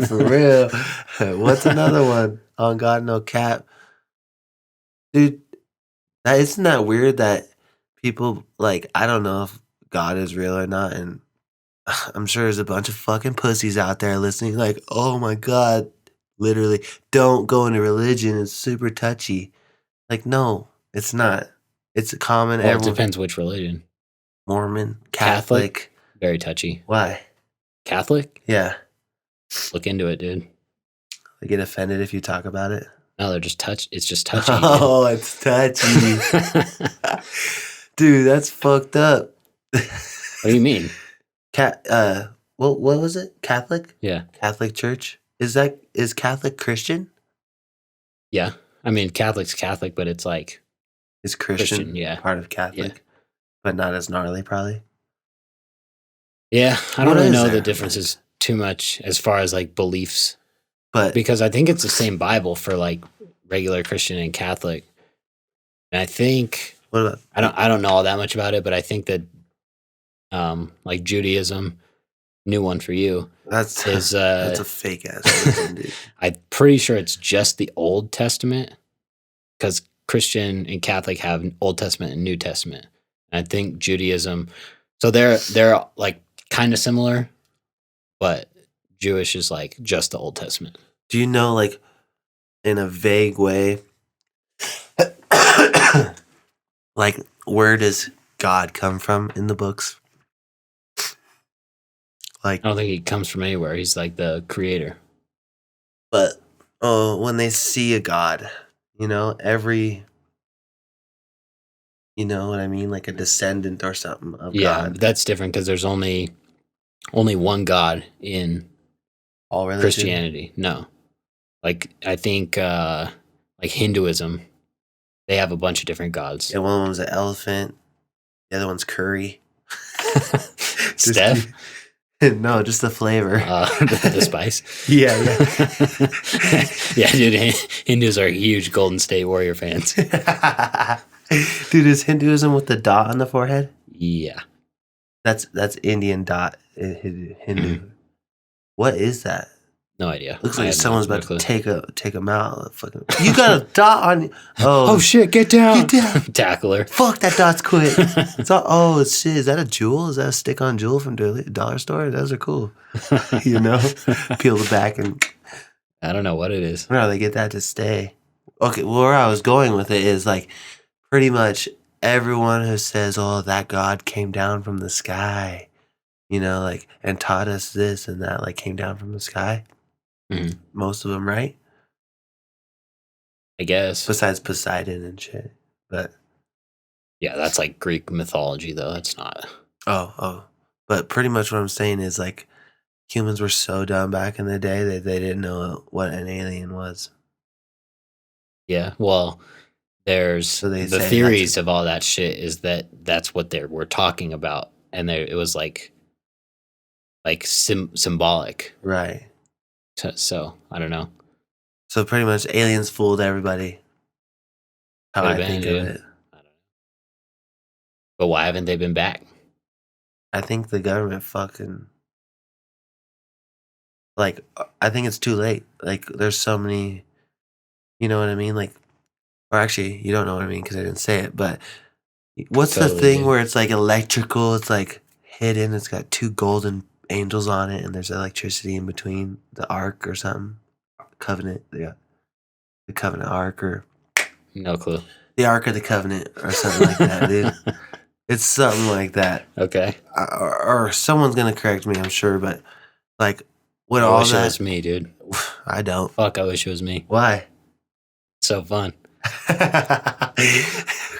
For real. What's another one? On God, no cap. Dude, isn't that weird that people, like, I don't know if God is real or not, and I'm sure there's a bunch of fucking pussies out there listening, like, oh my God, literally, don't go into religion. It's super touchy. Like, no, it's not. It's a common. Well, it depends which religion. Mormon, Catholic? Catholic. Very touchy. Why? Catholic? Yeah. Look into it, dude. They get offended if you talk about it. No, they're just it's just touchy. Oh, it's touchy. Dude, that's fucked up. What do you mean? What was it? Catholic? Yeah. Catholic Church? Is Catholic Christian? Yeah. I mean, Catholic's Catholic, but it's like... Is Christian yeah. part of Catholic? Yeah. But not as gnarly, probably? Yeah. I don't What really is know there? the differences too much as far as like beliefs. But Because I think it's the same Bible for like regular Christian and Catholic. And I think... what about... I don't know all that much about it, but I think that like Judaism, new one for you, That's is that's a fake ass religion, dude. I'm pretty sure it's just the Old Testament, because Christian and Catholic have Old Testament and New Testament. And I think Judaism, so they're like kind of similar, but Jewish is like just the Old Testament. Do you know, like, in a vague way, like, where does God come from in the books? Like, I don't think he comes from anywhere. He's like the creator. but when they see a God, you know, you know what I mean, like a descendant or something of Yeah, God. that's different because there's only one God in All religion. Christianity. No, like I think like Hinduism, they have a bunch of different gods. Yeah, one of them's an elephant. The other one's curry. Steph, No, just the flavor. the spice. Yeah. Yeah, dude. Hindus are huge Golden State Warrior fans. Dude, is Hinduism with the dot on the forehead? Yeah, That's Indian dot. Hindu. What is that? no idea. Looks I like have someone's no about clue. to take him out. Fucking, you got a dot on. Oh shit! Get down! Get down. Tackle her. Fuck, that dot's quick. It's all, oh shit! Is that a jewel? Is that a stick-on jewel from the dollar store? Those are cool. You know, peel the back and. I don't know what it is. No, they get that to stay. Okay, well, where I was going with it is like, pretty much everyone who says, "Oh, that God came down from the sky," you know, like, and taught us this and that, like, came down from the sky. Mhm. Most of them, right? I guess. Besides Poseidon and shit. But Yeah, that's like Greek mythology, though. That's not. oh, but pretty much what I'm saying is, like, humans were so dumb back in the day that they didn't know what an alien was. Yeah, well, there's So they the say theories of all that shit is that's what we're talking about, and it was like symbolic. Right. So I don't know. So pretty much aliens fooled everybody. How I Could've been, think of dude. it. I don't know. But why haven't they been back? I think the government fucking, like, I think it's too late. Like, there's so many, you know what I mean? Like, or actually, you don't know what I mean because I didn't say it, but what's the Totally, thing dude. where it's like electrical, it's like hidden, it's got two golden angels on it, and there's electricity in between, the ark or something? Covenant, yeah. The Covenant Ark, or No clue. the Ark of the Covenant, or something like that, dude. It's something like that. Okay. Or someone's gonna correct me, I'm sure, but like, what I all wish it that, was me, dude. I don't. Fuck, I wish it was me. Why? So fun.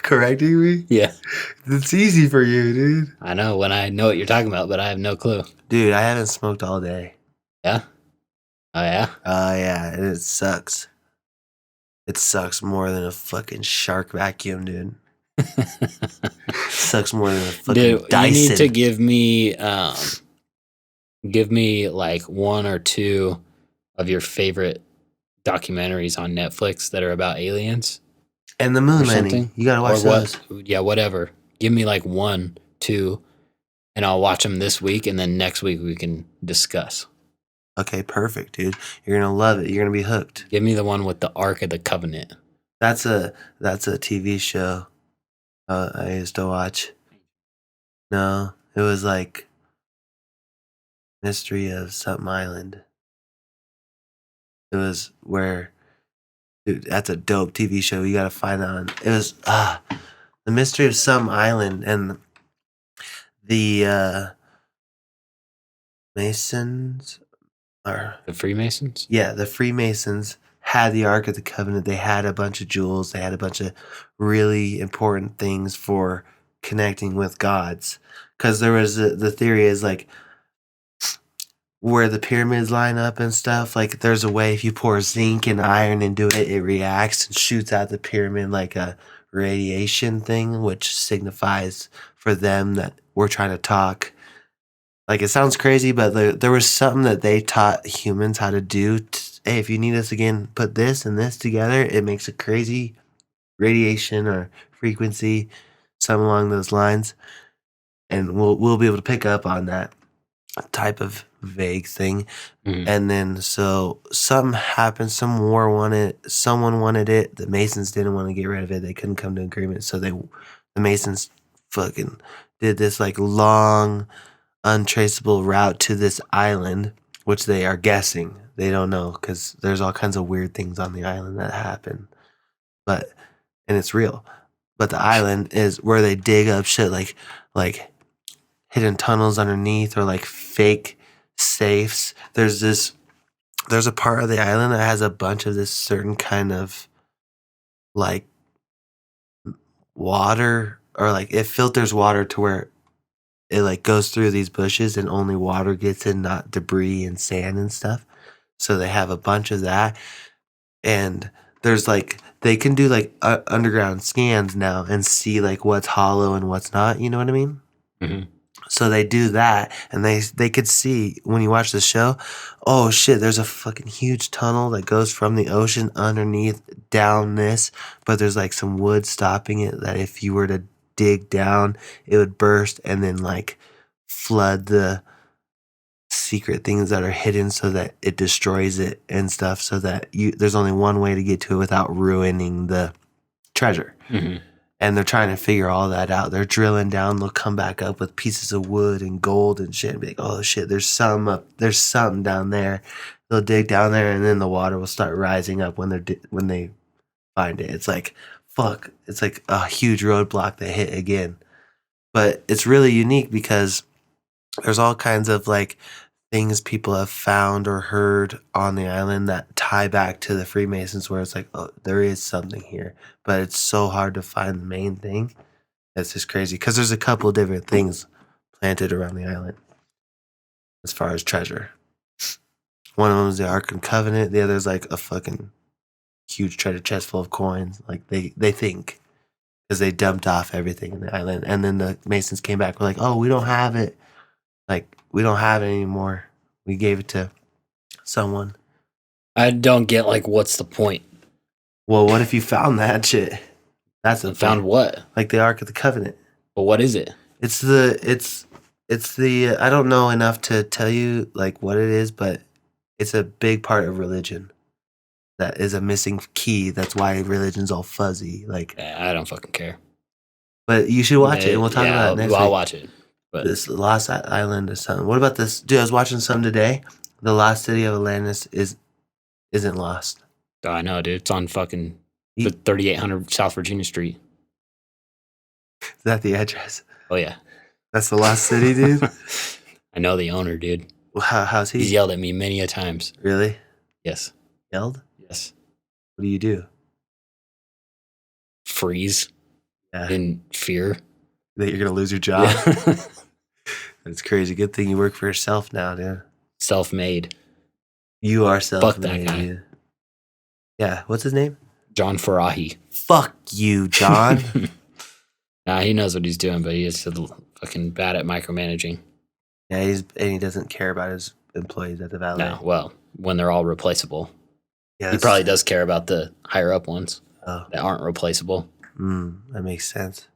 Correcting me? Yeah, It's easy for you, dude. I know when I know what you're talking about, but I have no clue. Dude, I haven't smoked all day. Yeah. Oh yeah. Oh, yeah, and it sucks. It sucks more than a fucking shark vacuum, dude. Sucks more than a fucking Dude, Dyson. you need to give me like one or two of your favorite documentaries on Netflix that are about aliens And the or moon landing. something. You gotta watch Or those. what? Yeah, whatever. Give me like 1, 2, and I'll watch them this week, and then next week we can discuss. Okay, perfect, dude. You're gonna love it. You're gonna be hooked. Give me the one with the Ark of the Covenant. That's a TV show I used to watch. No, it was like Mystery of something Island. It was where, dude, that's a dope TV show. You gotta find that one. It was The Mystery of some Island, and the Masons are The Freemasons? yeah, the Freemasons had the Ark of the Covenant. They had a bunch of jewels. They had a bunch of really important things for connecting with gods. Because there was the theory is like where the pyramids line up and stuff. Like there's a way if you pour zinc and iron into it, it reacts and shoots out the pyramid like a radiation thing, which signifies for them that we're trying to talk. Like, it sounds crazy, but there was something that they taught humans how to do. Hey, if you need us again, put this and this together. It makes a crazy radiation or frequency, something along those lines. And we'll be able to pick up on that type of vague thing. Mhm. And then so something happened. Someone wanted it. The Masons didn't want to get rid of it. They couldn't come to agreement. So the Masons fucking did this like long, untraceable route to this island, which they are guessing. They don't know because there's all kinds of weird things on the island that happen. And it's real. But the island is where they dig up shit like hidden tunnels underneath or like fake safes. There's a part of the island that has a bunch of this certain kind of like water, or like it filters water to where it like goes through these bushes and only water gets in, not debris and sand and stuff. So they have a bunch of that. And there's like, they can do like underground scans now and see like what's hollow and what's not. You know what I mean? Mhm. So they do that, and they could see when you watch the show, oh shit, there's a fucking huge tunnel that goes from the ocean underneath down this, but there's like some wood stopping it that if you were to dig down, it would burst and then like flood the secret things that are hidden so that it destroys it and stuff, so that there's only one way to get to it without ruining the treasure. Mhm. And they're trying to figure all that out. They're drilling down. They'll come back up with pieces of wood and gold and shit and be like, oh shit, there's something down there. They'll dig down there, and then the water will start rising up when they find it. It's like, fuck. It's like a huge roadblock they hit again. But it's really unique because there's all kinds of like things people have found or heard on the island that tie back to the Freemasons, where it's like, oh, there is something here, but it's so hard to find the main thing. That's just crazy because there's a couple different things planted around the island as far as treasure. One of them is the Ark and Covenant. The other is like a fucking huge treasure chest full of coins. Like they think, because they dumped off everything in the island, and then the Masons came back. We're like, oh, we don't have it. Like, we don't have it anymore. We gave it to someone. I don't get, like, what's the point? Well, what if you found that shit? That's the Found point. what? Like the Ark of the Covenant. But what is it? It's the I don't know enough to tell you like what it is, but it's a big part of religion. That is a missing key. That's why religion's all fuzzy. Like, I don't fucking care. but you should watch it, and we'll talk about it next week. I'll watch it. But This Lost Island or something. What about this? Dude, I was watching some today. The lost city of Atlantis isn't lost. oh, I know, dude. It's on fucking the 3800 South Virginia Street. Is that the address? Oh, yeah. That's the lost city, dude? I know the owner, dude. How's he? He's yelled at me many a times. Really? Yes. Yelled? Yes. What do you do? Freeze Yeah. in fear. That you're going to lose your job? Yeah. That's crazy. Good thing you work for yourself now, dude. Self-made. You are self-made. Fuck that guy. Dude. Yeah. What's his name? John Farahi. Fuck you, John. Nah, he knows what he's doing, but he is fucking bad at micromanaging. Yeah, he doesn't care about his employees at the valet. No, well, when they're all replaceable. Yeah, He probably does care about the higher up ones Oh, that aren't replaceable. that makes sense.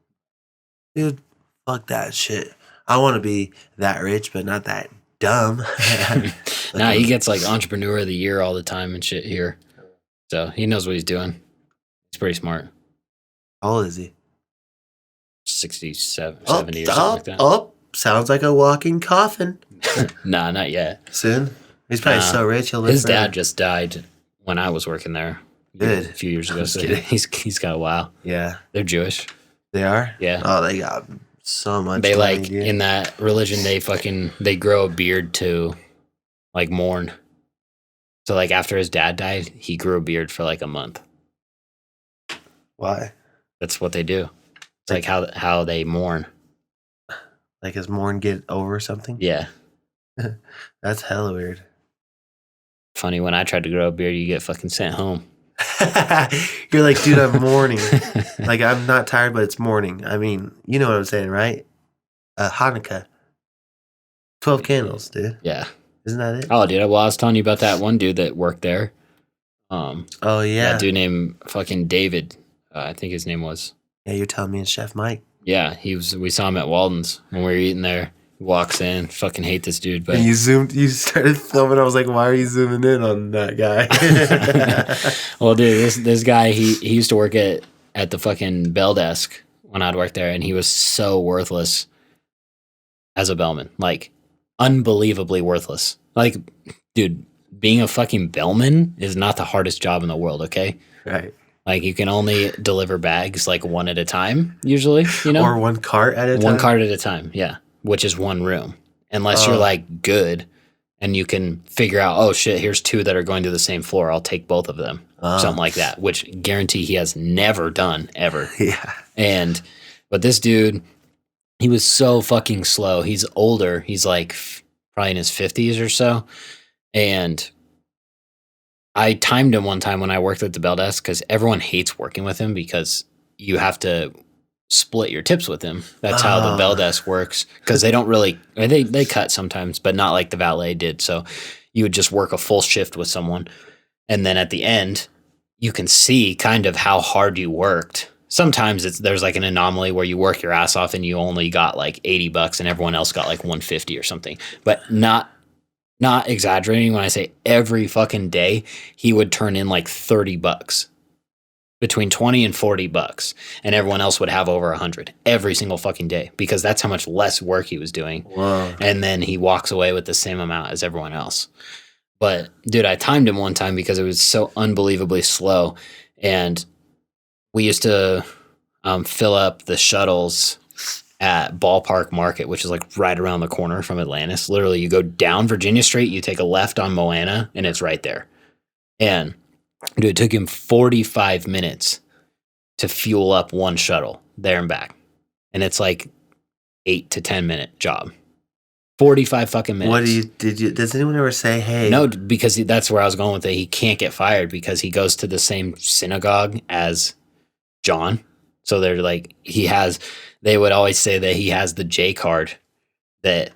Dude, fuck that shit. I want to be that rich, but not that dumb. Nah, he gets like entrepreneur of the year all the time and shit here. So he knows what he's doing. He's pretty smart. How old is he? 67, 70 or something like that. Oh, sounds like a walking coffin. Nah, not yet. Soon? He's probably so rich he'll live His forever. dad just died when I was working there. Good. A few years ago. So kidding. he's got a while. Yeah. They're Jewish. They are? Yeah. Oh, they got so much They money, like dude. in that religion they grow a beard to like mourn. So like after his dad died, he grew a beard for like a month. Why? That's what they do. It's like how they mourn. Like his mourn get over something? Yeah. That's hella weird. Funny, when I tried to grow a beard, you get fucking sent home. You're like, dude, I'm mourning. Like, I'm not tired, but it's morning. I mean, you know what I'm saying, right? Hanukkah. 12 candles, dude. Yeah. Isn't that it? Oh, dude. Well, I was telling you about that one dude that worked there. Oh, yeah. That dude named fucking David. I think his name was. Yeah, you're telling me it's Chef Mike. Yeah, we saw him at Walden's when we were eating there. He walks in, fucking hate this dude, but And you started filming. I was like, why are you zooming in on that guy? well, dude, this guy, he used to work at the fucking bell desk when I'd work there, and he was so worthless as a bellman. Like, unbelievably worthless. Like, dude, being a fucking bellman is not the hardest job in the world, okay? Right. Like, you can only deliver bags, like, one at a time, usually, you know? Or one cart at a time? One cart at a time, yeah, which is one room. Unless you're, like, good and you can figure out, oh, shit, here's two that are going to the same floor. I'll take both of them. Something like that, which guarantee he has never done, ever. Yeah. But this dude, he was so fucking slow. He's older. He's, like, probably in his 50s or so. And I timed him one time when I worked at the bell desk because everyone hates working with him because you have to split your tips with him. That's how the bell desk works because they don't really they cut sometimes, but not like the valet did. So you would just work a full shift with someone, and then at the end you can see kind of how hard you worked. Sometimes there's like an anomaly where you work your ass off and you only got like $80 and everyone else got like 150 or something, but not exaggerating when I say every fucking day he would turn in like $30, between $20 and $40, and everyone else would have over 100 every single fucking day because that's how much less work he was doing. Whoa. And then he walks away with the same amount as everyone else. But dude, I timed him one time because it was so unbelievably slow, and we used to fill up the shuttles at Ballpark Market, which is like right around the corner from Atlantis. Literally, you go down Virginia Street, you take a left on Moana, and it's right there. And dude, it took him 45 minutes to fuel up one shuttle there and back. And it's like 8 to 10 minute job. 45 fucking minutes. Does anyone ever say, hey? No, because that's where I was going with it. He can't get fired because he goes to the same synagogue as John. So they're like, they would always say that he has the J card that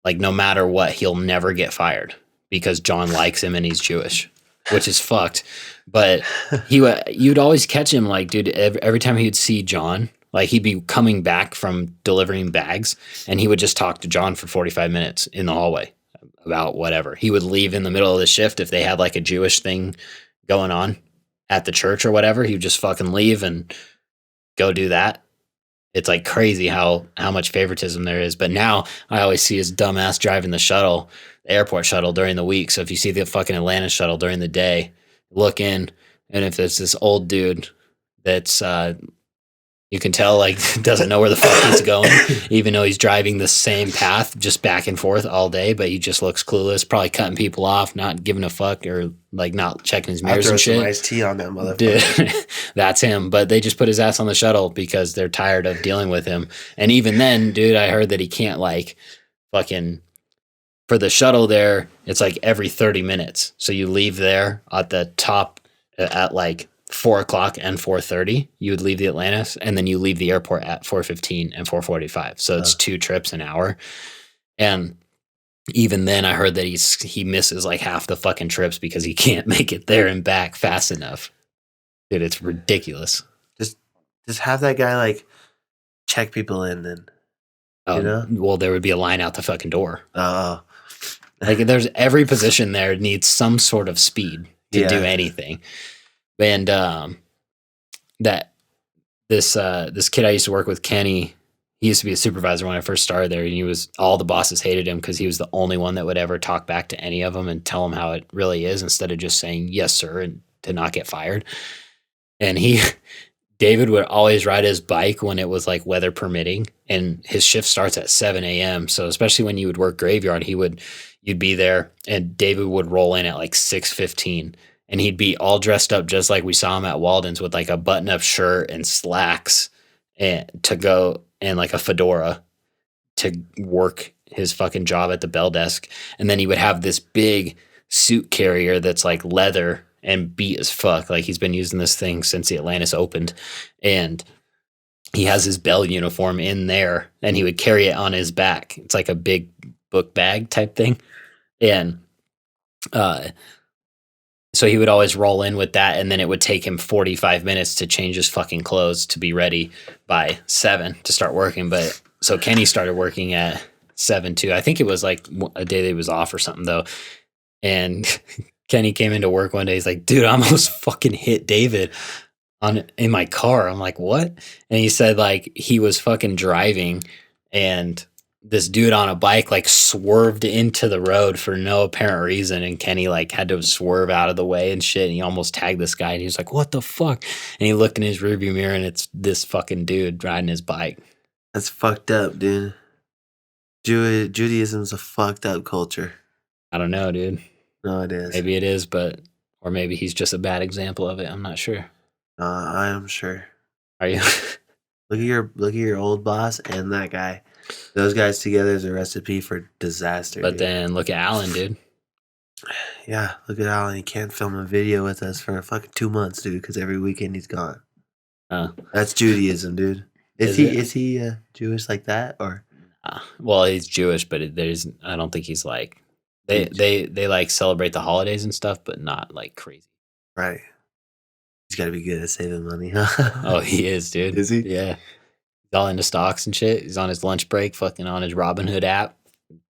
like no matter what, he'll never get fired because John likes him and he's Jewish, which is fucked. But you'd always catch him like, dude, every time he'd see John, like he'd be coming back from delivering bags and he would just talk to John for 45 minutes in the hallway about whatever. He would leave in the middle of the shift if they had like a Jewish thing going on at the church or whatever. He would just fucking leave and go do that. It's like crazy how much favoritism there is. But now I always see his dumbass driving the shuttle, the airport shuttle during the week. So if you see the fucking Atlanta shuttle during the day, look in, and if it's this old dude that's you can tell like doesn't know where the fuck he's going, even though he's driving the same path just back and forth all day, but he just looks clueless, probably cutting people off, not giving a fuck, or like not checking his mirrors and shit. Some iced tea on that motherfucker. Dude, that's him. But they just put his ass on the shuttle because they're tired of dealing with him. And even then, dude, I heard that he can't like fucking for the shuttle there. It's like every 30 minutes. So you leave there at the top at like 4:00 and 4:30. You would leave the Atlantis, and then you leave the airport at 4:15 and 4:45. So it's 2 trips an hour. And even then, I heard that he misses like half the fucking trips because he can't make it there and back fast enough. Dude, it's ridiculous. Just have that guy like check people in then. You know? Well, there would be a line out the fucking door. Oh, Like there's every position there needs some sort of speed to do Yeah. anything. And that this kid I used to work with, Kenny, he used to be a supervisor when I first started there, and he was all the bosses hated him because he was the only one that would ever talk back to any of them and tell them how it really is instead of just saying yes sir and to not get fired. And David would always ride his bike when it was like weather permitting, and his shift starts at 7 a.m. So especially when you would work graveyard, you'd be there, and David would roll in at like 6:15, and he'd be all dressed up just like we saw him at Walden's with like a button-up shirt and slacks and to go and like a fedora to work his fucking job at the bell desk. And then he would have this big suit carrier that's like leather and beat as fuck. Like he's been using this thing since the Atlantis opened, and he has his bell uniform in there, and he would carry it on his back. It's like a big book bag type thing. And so he would always roll in with that, and then it would take him 45 minutes to change his fucking clothes to be ready by 7 to start working. But so Kenny started working at 7 too. I think it was like a day that he was off or something though. And Kenny came into work one day. He's like, dude, I almost fucking hit David in my car. I'm like, what? And he said like he was fucking driving, and this dude on a bike like swerved into the road for no apparent reason, and Kenny like had to swerve out of the way and shit, and he almost tagged this guy, and he was like, what the fuck? And he looked in his rearview mirror, and it's this fucking dude riding his bike. That's fucked up, dude. Judaism's a fucked up culture. I don't know, dude. No, it is. Maybe it is, but or maybe he's just a bad example of it. I'm not sure. I am sure. Are you? Look at your old boss and that guy. Those guys together is a recipe for disaster. But dude. then look at Alan, dude. Yeah, look at Alan. He can't film a video with us for fucking 2 months, dude, because every weekend he's gone. That's Judaism, dude. Is he Jewish like that, or? Well, he's Jewish, but I don't think he's like they like celebrate the holidays and stuff, but not like crazy. Right. He's got to be good at saving money, huh? Oh, he is, dude. Is he? Yeah. He's all into stocks and shit. He's on his lunch break, fucking on his Robinhood app,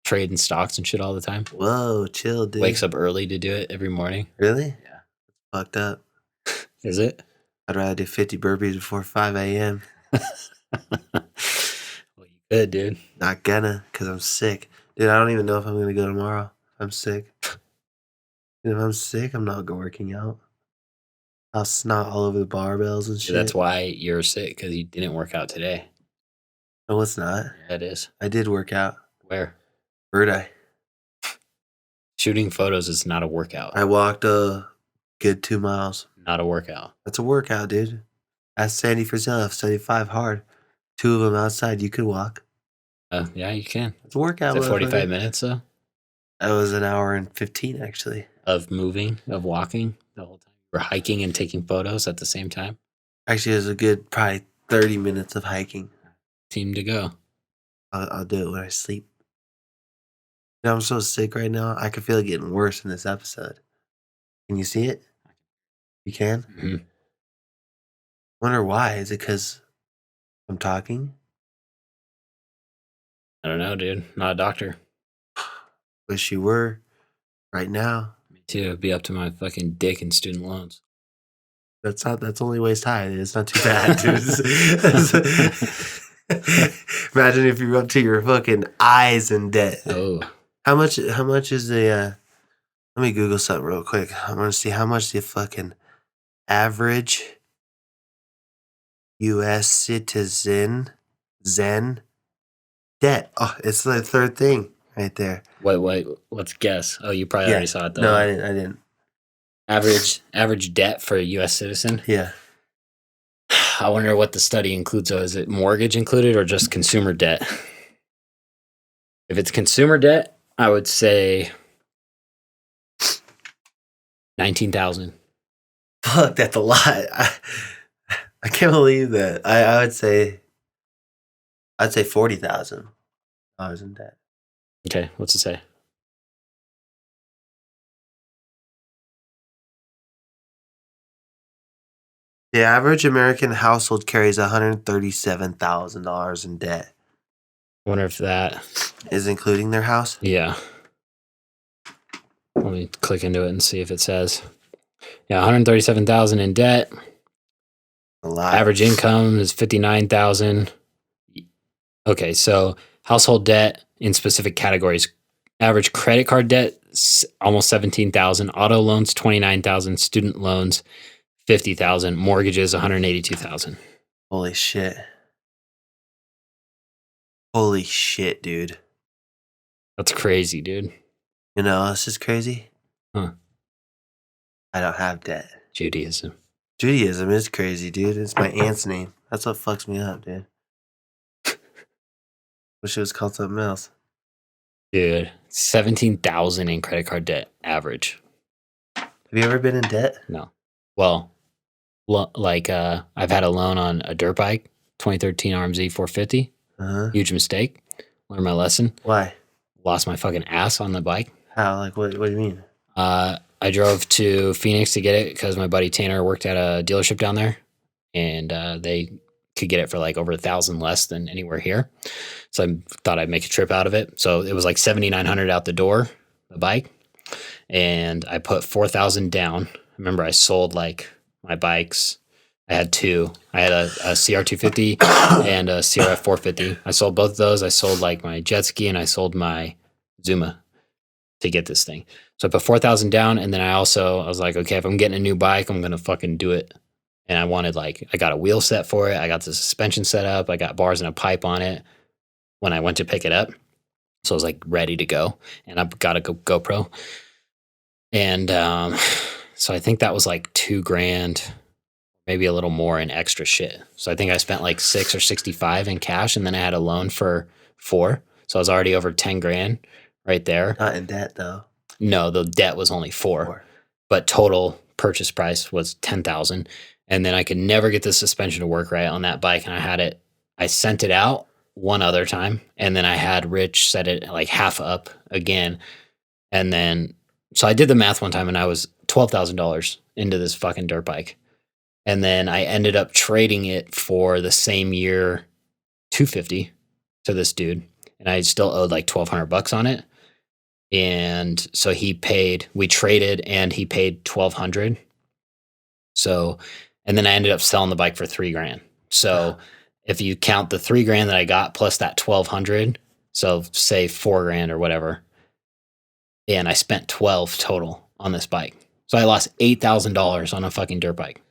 trading stocks and shit all the time. Whoa, chill, dude. Wakes up early to do it every morning. Really? Yeah. Fucked up. Is it? I'd rather do 50 burpees before 5 a.m. Well, you could, dude. Not gonna, because I'm sick. Dude, I don't even know if I'm going to go tomorrow. I'm sick. And if I'm sick, I'm not working out. I'll snot all over the barbells and shit. That's why you're sick, because you didn't work out today. No, it's not. Yeah, it is. I did work out. Where? Bird eye. Shooting photos is not a workout. I walked a good 2 miles. Not a workout. That's a workout, dude. Ask Sandy Frizell, 75 hard. 2 of them outside, you could walk. Yeah, you can. It's a workout. Is it 45 minutes, though? That was an hour and 15, actually. Of moving, of walking the whole time? We're hiking and taking photos at the same time? Actually, it was a good probably 30 minutes of hiking. Team to go. I'll do it when I sleep. You know, I'm so sick right now. I can feel it getting worse in this episode. Can you see it? You can? Mm-hmm. Wonder why. Is it because I'm talking? I don't know, dude. Not a doctor. Wish you were. Right now. Me too. It'd be up to my fucking dick and student loans. That's only waist high. It's not too bad, dude. Imagine if you're up to your fucking eyes in debt. Oh. How much is the let me Google something real quick. I want to see how much the fucking average US citizen debt. Oh, it's the third thing right there. Wait, let's guess. Oh, you probably already saw it though. No, I didn't. Average debt for a US citizen? Yeah. I wonder what the study includes though. Is it mortgage included or just consumer debt? If it's consumer debt, I would say 19,000. Fuck, that's a lot. I can't believe that. I'd say $40,000 in debt. Okay, what's it say? The average American household carries $137,000 in debt. I wonder if that is including their house. Yeah. Let me click into it and see if it says. Yeah, 137,000 in debt. A lot. Average income is 59,000. Okay, so household debt in specific categories. Average credit card debt almost 17,000. Auto loans 29,000. Student loans 50,000. Mortgages 182,000. Holy shit. Holy shit, dude. That's crazy, dude. You know what else is crazy? Huh. I don't have debt. Judaism. Judaism is crazy, dude. It's my aunt's name. That's what fucks me up, dude. Wish it was called something else. Dude, 17,000 in credit card debt average. Have you ever been in debt? No. Well, I've had a loan on a dirt bike, 2013 RMZ 450. Huge mistake. Learned my lesson. Why? Lost my fucking ass on the bike. How? Like, what do you mean? I drove to Phoenix to get it because my buddy Tanner worked at a dealership down there, and they could get it for like over 1,000 less than anywhere here. So I thought I'd make a trip out of it. So it was like 7,900 out the door, the bike, and I put 4,000 down. Remember, I sold like my bikes. I had two. I had a CR250 and a CRF 450. I sold both of those. I sold like my jet ski and I sold my Zuma to get this thing. So I put 4,000 down, and then I was like, okay, if I'm getting a new bike, I'm gonna fucking do it. And I got a wheel set for it. I got the suspension set up. I got bars and a pipe on it when I went to pick it up. So I was like ready to go, and I've got a GoPro. And so I think that was like $2,000, maybe a little more in extra shit. So I think I spent like 6 or 65 in cash, and then I had a loan for 4. So I was already over 10 grand right there. Not in debt though. No, the debt was only 4, but total purchase price was 10,000. And then I could never get the suspension to work right on that bike. And I sent it out one other time, and then I had Rich set it like half up again. And then, so I did the math one time, and I was $12,000 into this fucking dirt bike. And then I ended up trading it for the same year, $250 to this dude. And I still owed like $1,200 on it. And so we traded, and he paid $1,200. So, and then I ended up selling the bike for $3,000. So if you count the $3,000 that I got plus that $1,200, so say $4,000 or whatever, and I spent 12 total on this bike. So I lost $8,000 on a fucking dirt bike.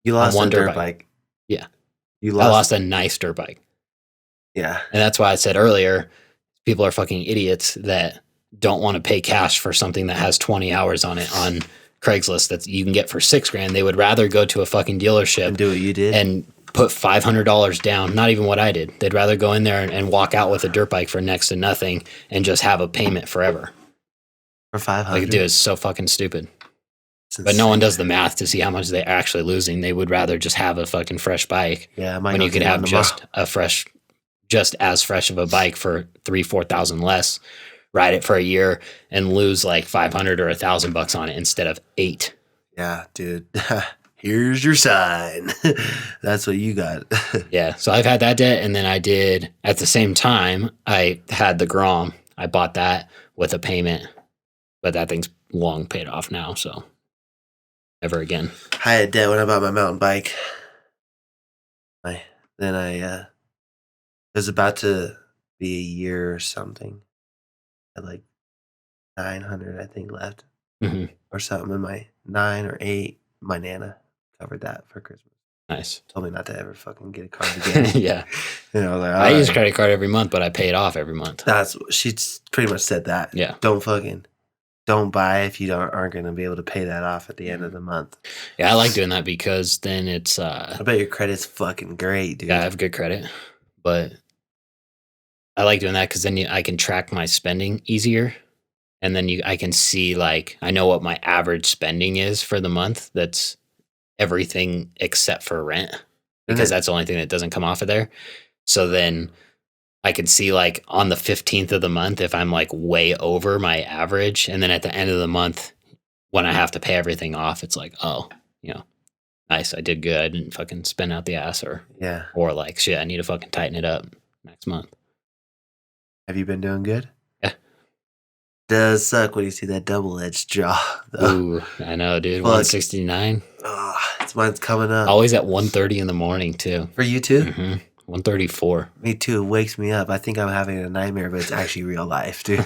You lost one dirt bike. Yeah. I lost a nice dirt bike. Yeah. And that's why I said earlier, people are fucking idiots that don't want to pay cash for something that has 20 hours on it on Craigslist that you can get for $6,000. They would rather go to a fucking dealership and do what you did and put $500 down. Not even what I did. They'd rather go in there and walk out with a dirt bike for next to nothing and just have a payment forever. For $500. Like, dude, it's so fucking stupid. But no one does the math to see how much they're actually losing. They would rather just have a fucking fresh bike. Yeah, when you could have just as fresh of a bike for $3,000-4,000 less. Ride it for a year and lose like $500 or $1,000 on it instead of $8,000. Yeah, dude. Here's your sign. That's what you got. Yeah. So I've had that debt, and then I did at the same time. I had the Grom. I bought that with a payment, but that thing's long paid off now. So never again. I had debt when I bought my mountain bike. Then it was about to be a year or something. I had like 900, I think, left or something. And my 9 or 8, my Nana covered that for Christmas. Nice. Told me not to ever fucking get a card again. Yeah. You know, like, I use credit card every month, but I pay it off every month. She pretty much said that. Yeah. Don't buy if you aren't going to be able to pay that off at the end of the month. Yeah, I like doing that because then it's. I bet your credit's fucking great, dude. Yeah, I have good credit, but I like doing that because then I can track my spending easier, and then I can see, like, I know what my average spending is for the month. That's everything except for rent, because that's the only thing that doesn't come off of there. So then I can see, like, on the 15th of the month if I'm like way over my average, and then at the end of the month when I have to pay everything off, it's like, oh, nice, I did good. I didn't fucking spend out the ass, or like, shit, I need to fucking tighten it up next month. Have you been doing good? Yeah. Does suck when you see that double-edged jaw, though. Ooh, I know, dude. Fuck. 169. Oh, mine's coming up. Always at 1:30 in the morning, too. For you, too? Mm-hmm. 1:34. Me, too. It wakes me up. I think I'm having a nightmare, but it's actually real life, dude.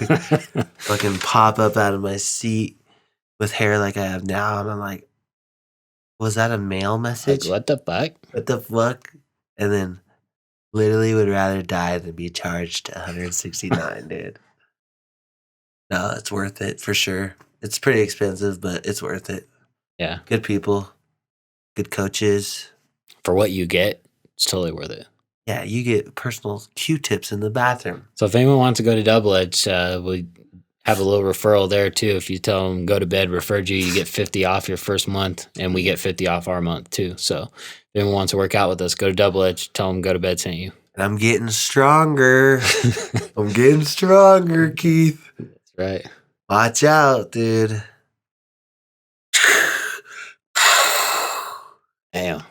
Fucking pop up out of my seat with hair like I have now, and I'm like, was that a mail message? Like, what the fuck? What the fuck? And then literally would rather die than be charged 169, dude. No, it's worth it for sure. It's pretty expensive, but it's worth it. Yeah. Good people, good coaches. For what you get, it's totally worth it. Yeah, you get personal Q-tips in the bathroom. So if anyone wants to go to Double Edge, we have a little referral there too. If you tell them go to bed, referred you get 50 off your first month, and we get 50 off our month too. So if anyone wants to work out with us, go to Double Edge, tell them go to bed sent you. And I'm getting stronger. I'm getting stronger, Keith. That's right. Watch out, dude. Damn.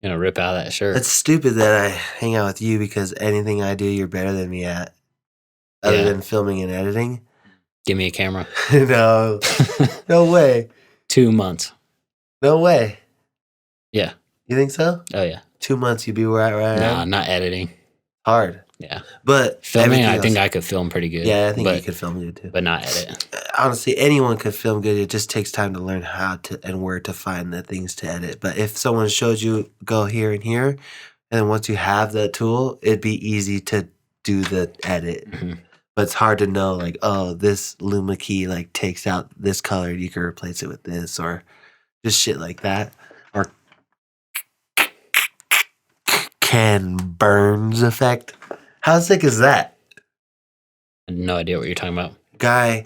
Gonna rip out that shirt. It's stupid that I hang out with you because anything I do, you're better than me at. Other than filming and editing. Give me a camera. No. No way. 2 months. No way. Yeah. You think so? Oh, yeah. 2 months you'd be where I am? Nah, not editing. Hard. Yeah. But filming, I think I could film pretty good. Yeah, I think you could film good too. But not edit. Honestly, anyone could film good. It just takes time to learn how to and where to find the things to edit. But if someone shows you go here and here, and then once you have that tool, it'd be easy to do the edit. Mm-hmm. But it's hard to know, like, oh, this Luma key like takes out this color. You can replace it with this, or just shit like that. Or Ken Burns effect. How sick is that? I have no idea what you're talking about. Guy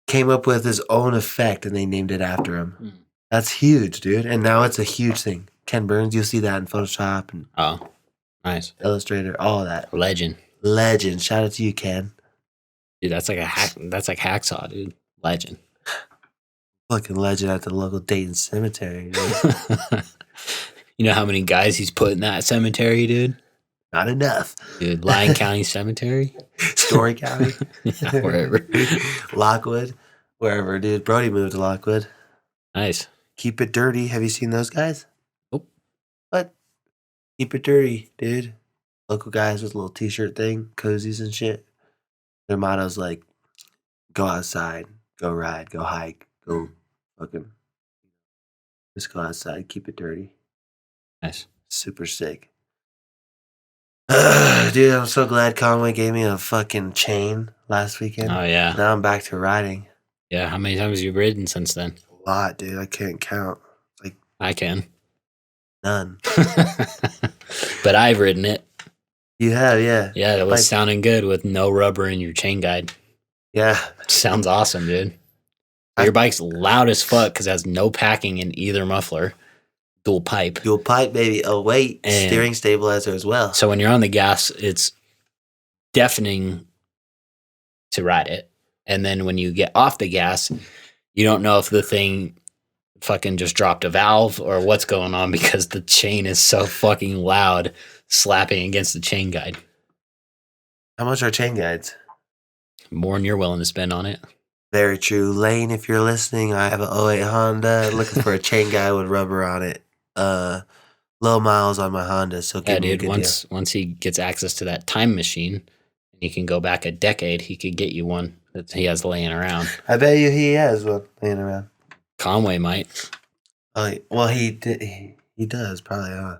came up with his own effect, and they named it after him. Mm. That's huge, dude. And now it's a huge thing. Ken Burns, you'll see that in Photoshop and Nice. Illustrator, all of that. Legend. Shout out to you, Ken. Dude, that's like a hack. That's like Hacksaw, dude. Legend. Fucking legend at the local Dayton cemetery, dude. You know how many guys he's put in that cemetery, dude? Not enough. Dude, Lyon County Cemetery? Story County? Yeah, wherever. Lockwood? Wherever, dude. Brody moved to Lockwood. Nice. Keep it dirty. Have you seen those guys? Nope. What? Keep it dirty, dude. Local guys with a little t-shirt thing, cozies and shit. Their motto's like, go outside, go ride, go hike, go fucking just go outside, keep it dirty. Nice. Super sick. Dude, I'm so glad Conway gave me a fucking chain last weekend. Oh, yeah. Now I'm back to riding. Yeah, how many times have you ridden since then? A lot, dude. I can't count. Like, I can. none. But I've ridden it. You have, yeah. Yeah, it was Like- sounding good with no rubber in your chain guide. Yeah. Sounds awesome, dude. Your bike's loud as fuck because it has no packing in either muffler. Dual pipe. Dual pipe, baby. Oh, wait. And- Steering stabilizer as well. So when you're on the gas, it's deafening to ride it. And then when you get off the gas, you don't know if the thing fucking just dropped a valve or what's going on because the chain is so fucking loud slapping against the chain guide. How much are chain guides? More than you're willing to spend on it. Very true. Lane, if you're listening, I have an '08 Honda looking for a chain guide with rubber on it. Low miles on my Honda, so Yeah, give me a dude. good Once he gets access to that time machine and he can go back a decade, he could get you one that he has laying around. deal. I bet you he has one laying around. Conway might. Oh, well, he did. He does probably.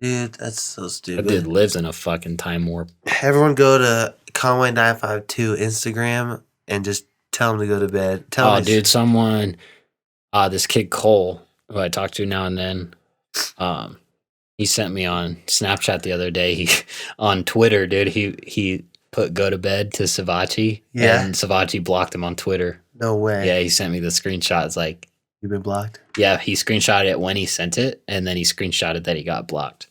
Dude, that's so That stupid. dude lives in a fucking time warp. Everyone go to Conway952 Instagram and just tell him to go to bed. Tell Oh, him dude, someone, this kid Cole, who I talk to now and then, he sent me on Snapchat the other day. He on Twitter, dude. He put "go to bed" to Savachi, Yeah. and Savachi blocked him on Twitter. No way. Yeah, he sent me the screenshot. It's like, You've been blocked? yeah, he screenshotted it when he sent it, and then he screenshotted that he got blocked.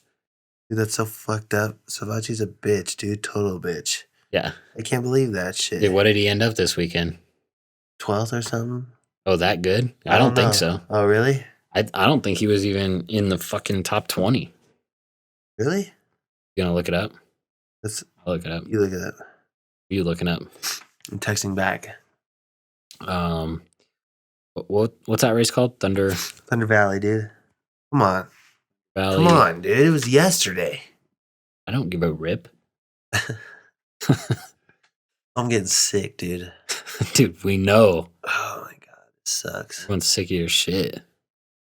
Dude, that's so fucked up. Savachi's a bitch, dude. Total bitch. Yeah, I can't believe that shit. dude. What did he end up this weekend? 12th or something? Oh, that good? I don't think know. so. Oh, really? I don't think he was even in the fucking top 20. Really? You gonna look it up? Let's, I'll look it up. you look at that. you looking up? I'm texting back. What's that race called? Thunder Valley, dude. Come on. Valley. Come on, dude. It was yesterday. I don't give a rip. I'm getting sick, dude. Dude, we know. Oh my god, it sucks. Everyone's sick of your shit.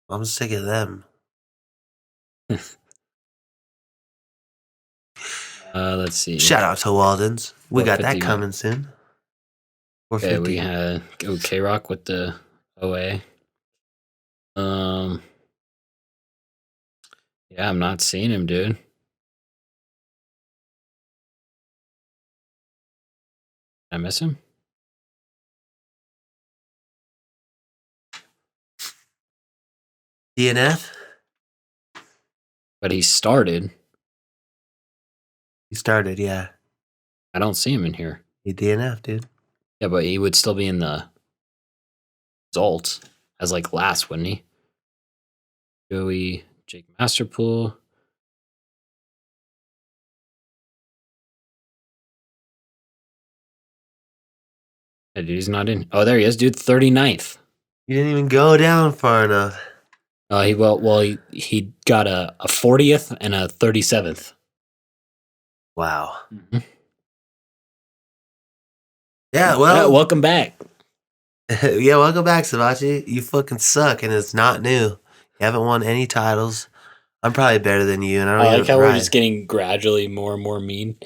I'm sick of them. Let's see. Shout out to Walden's. We got that 450. coming soon. Okay, 450. we had K-Rock with the OA. Yeah, I'm not seeing him, dude. Did I miss him? DNF? But he started. He started, yeah. I don't see him in here. He DNF, dude. Yeah, but he would still be in the results as like last, wouldn't he? Joey, Jake Masterpool. Yeah, dude, he's not in. Oh, there he is, dude. 39th. You didn't even go down far enough. He got a 40th and a 37th. Wow. Mm-hmm. Yeah, well. Welcome back. Yeah, welcome back, Savachi. You fucking suck, and it's not new. You haven't won any titles. I'm probably better than you, and I don't I like how we're ride. just getting gradually more and more mean.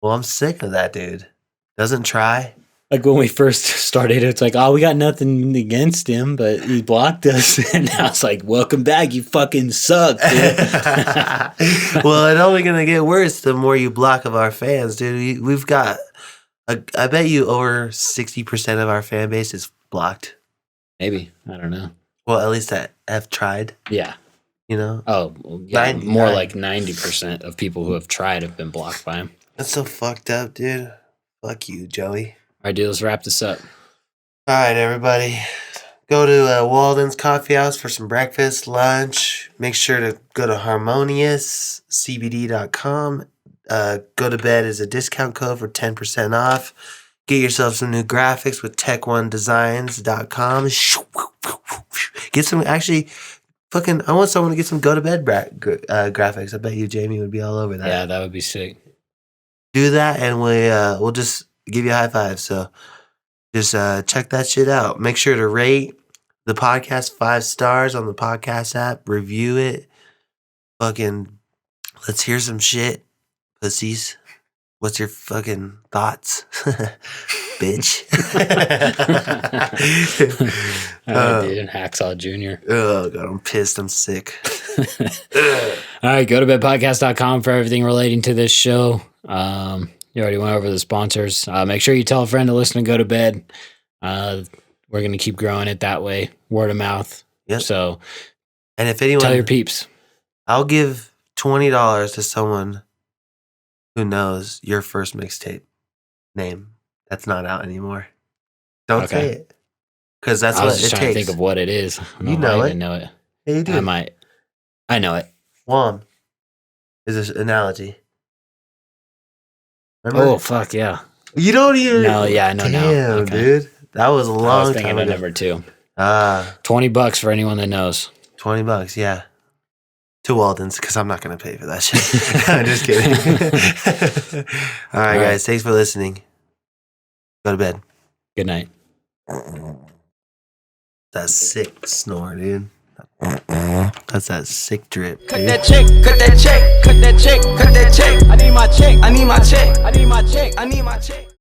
Well, I'm sick of that, dude. Doesn't try. Like when we first started, it's like, oh, we got nothing against him, but he blocked us. And now it's like, welcome back, you fucking suck, dude. Well, it's only going to get worse the more you block of our fans, dude. We've got, I bet you over 60% of our fan base is blocked. Maybe. I don't know. Well, at least that have tried, Yeah. you know? Oh, well, yeah. 99. More like 90% of people who have tried have been blocked by him. That's so fucked up, dude. Fuck you, Joey. All right, dude, let's wrap this up. All right, everybody. Go to Walden's Coffee House for some breakfast, lunch. Make sure to go to harmoniouscbd.com. Go to bed is a discount code for 10% off. Get yourself some new graphics with tech1designs.com. Get some, actually, I want someone to get some go to bed graphics. I bet you Jamie would be all over that. Yeah, that would be sick. Do that, and we'll just give you a high five. So just check that shit out. Make sure to rate the podcast 5 stars on the podcast app. Review it. Fucking let's hear some shit, pussies. What's your fucking thoughts, bitch? All right, dude. Hacksaw Jr. Oh, God, I'm pissed. I'm sick. All right, go to bedpodcast.com for everything relating to this show. You already went over the sponsors. Make sure you tell a friend to listen and go to bed. We're going to keep growing it that way, word of mouth. Yep. So, and if anyone, tell your peeps. I'll give $20 to someone who knows your first mixtape name that's not out anymore. Don't say it, because that's I what was just it trying takes. to think of what it is. You know I it. didn't know it. Yeah, you do. I might. I know it. Wom is an analogy. Remember? Oh, fuck, yeah. You don't even. No, yeah, I know now. Damn, Okay. dude. That was a I was long thinking time of ago. number 2. Ah, $20 for anyone that knows. $20, yeah. To Walden's, because I'm not going to pay for that shit. I'm just kidding. All right, guys. Thanks for listening. Go to bed. Good night. That sick snore, dude. That's that sick drip, Cut dude. that check, cut that check, cut that check, cut that check. I need my check, I need my check, I need my check, I need my check.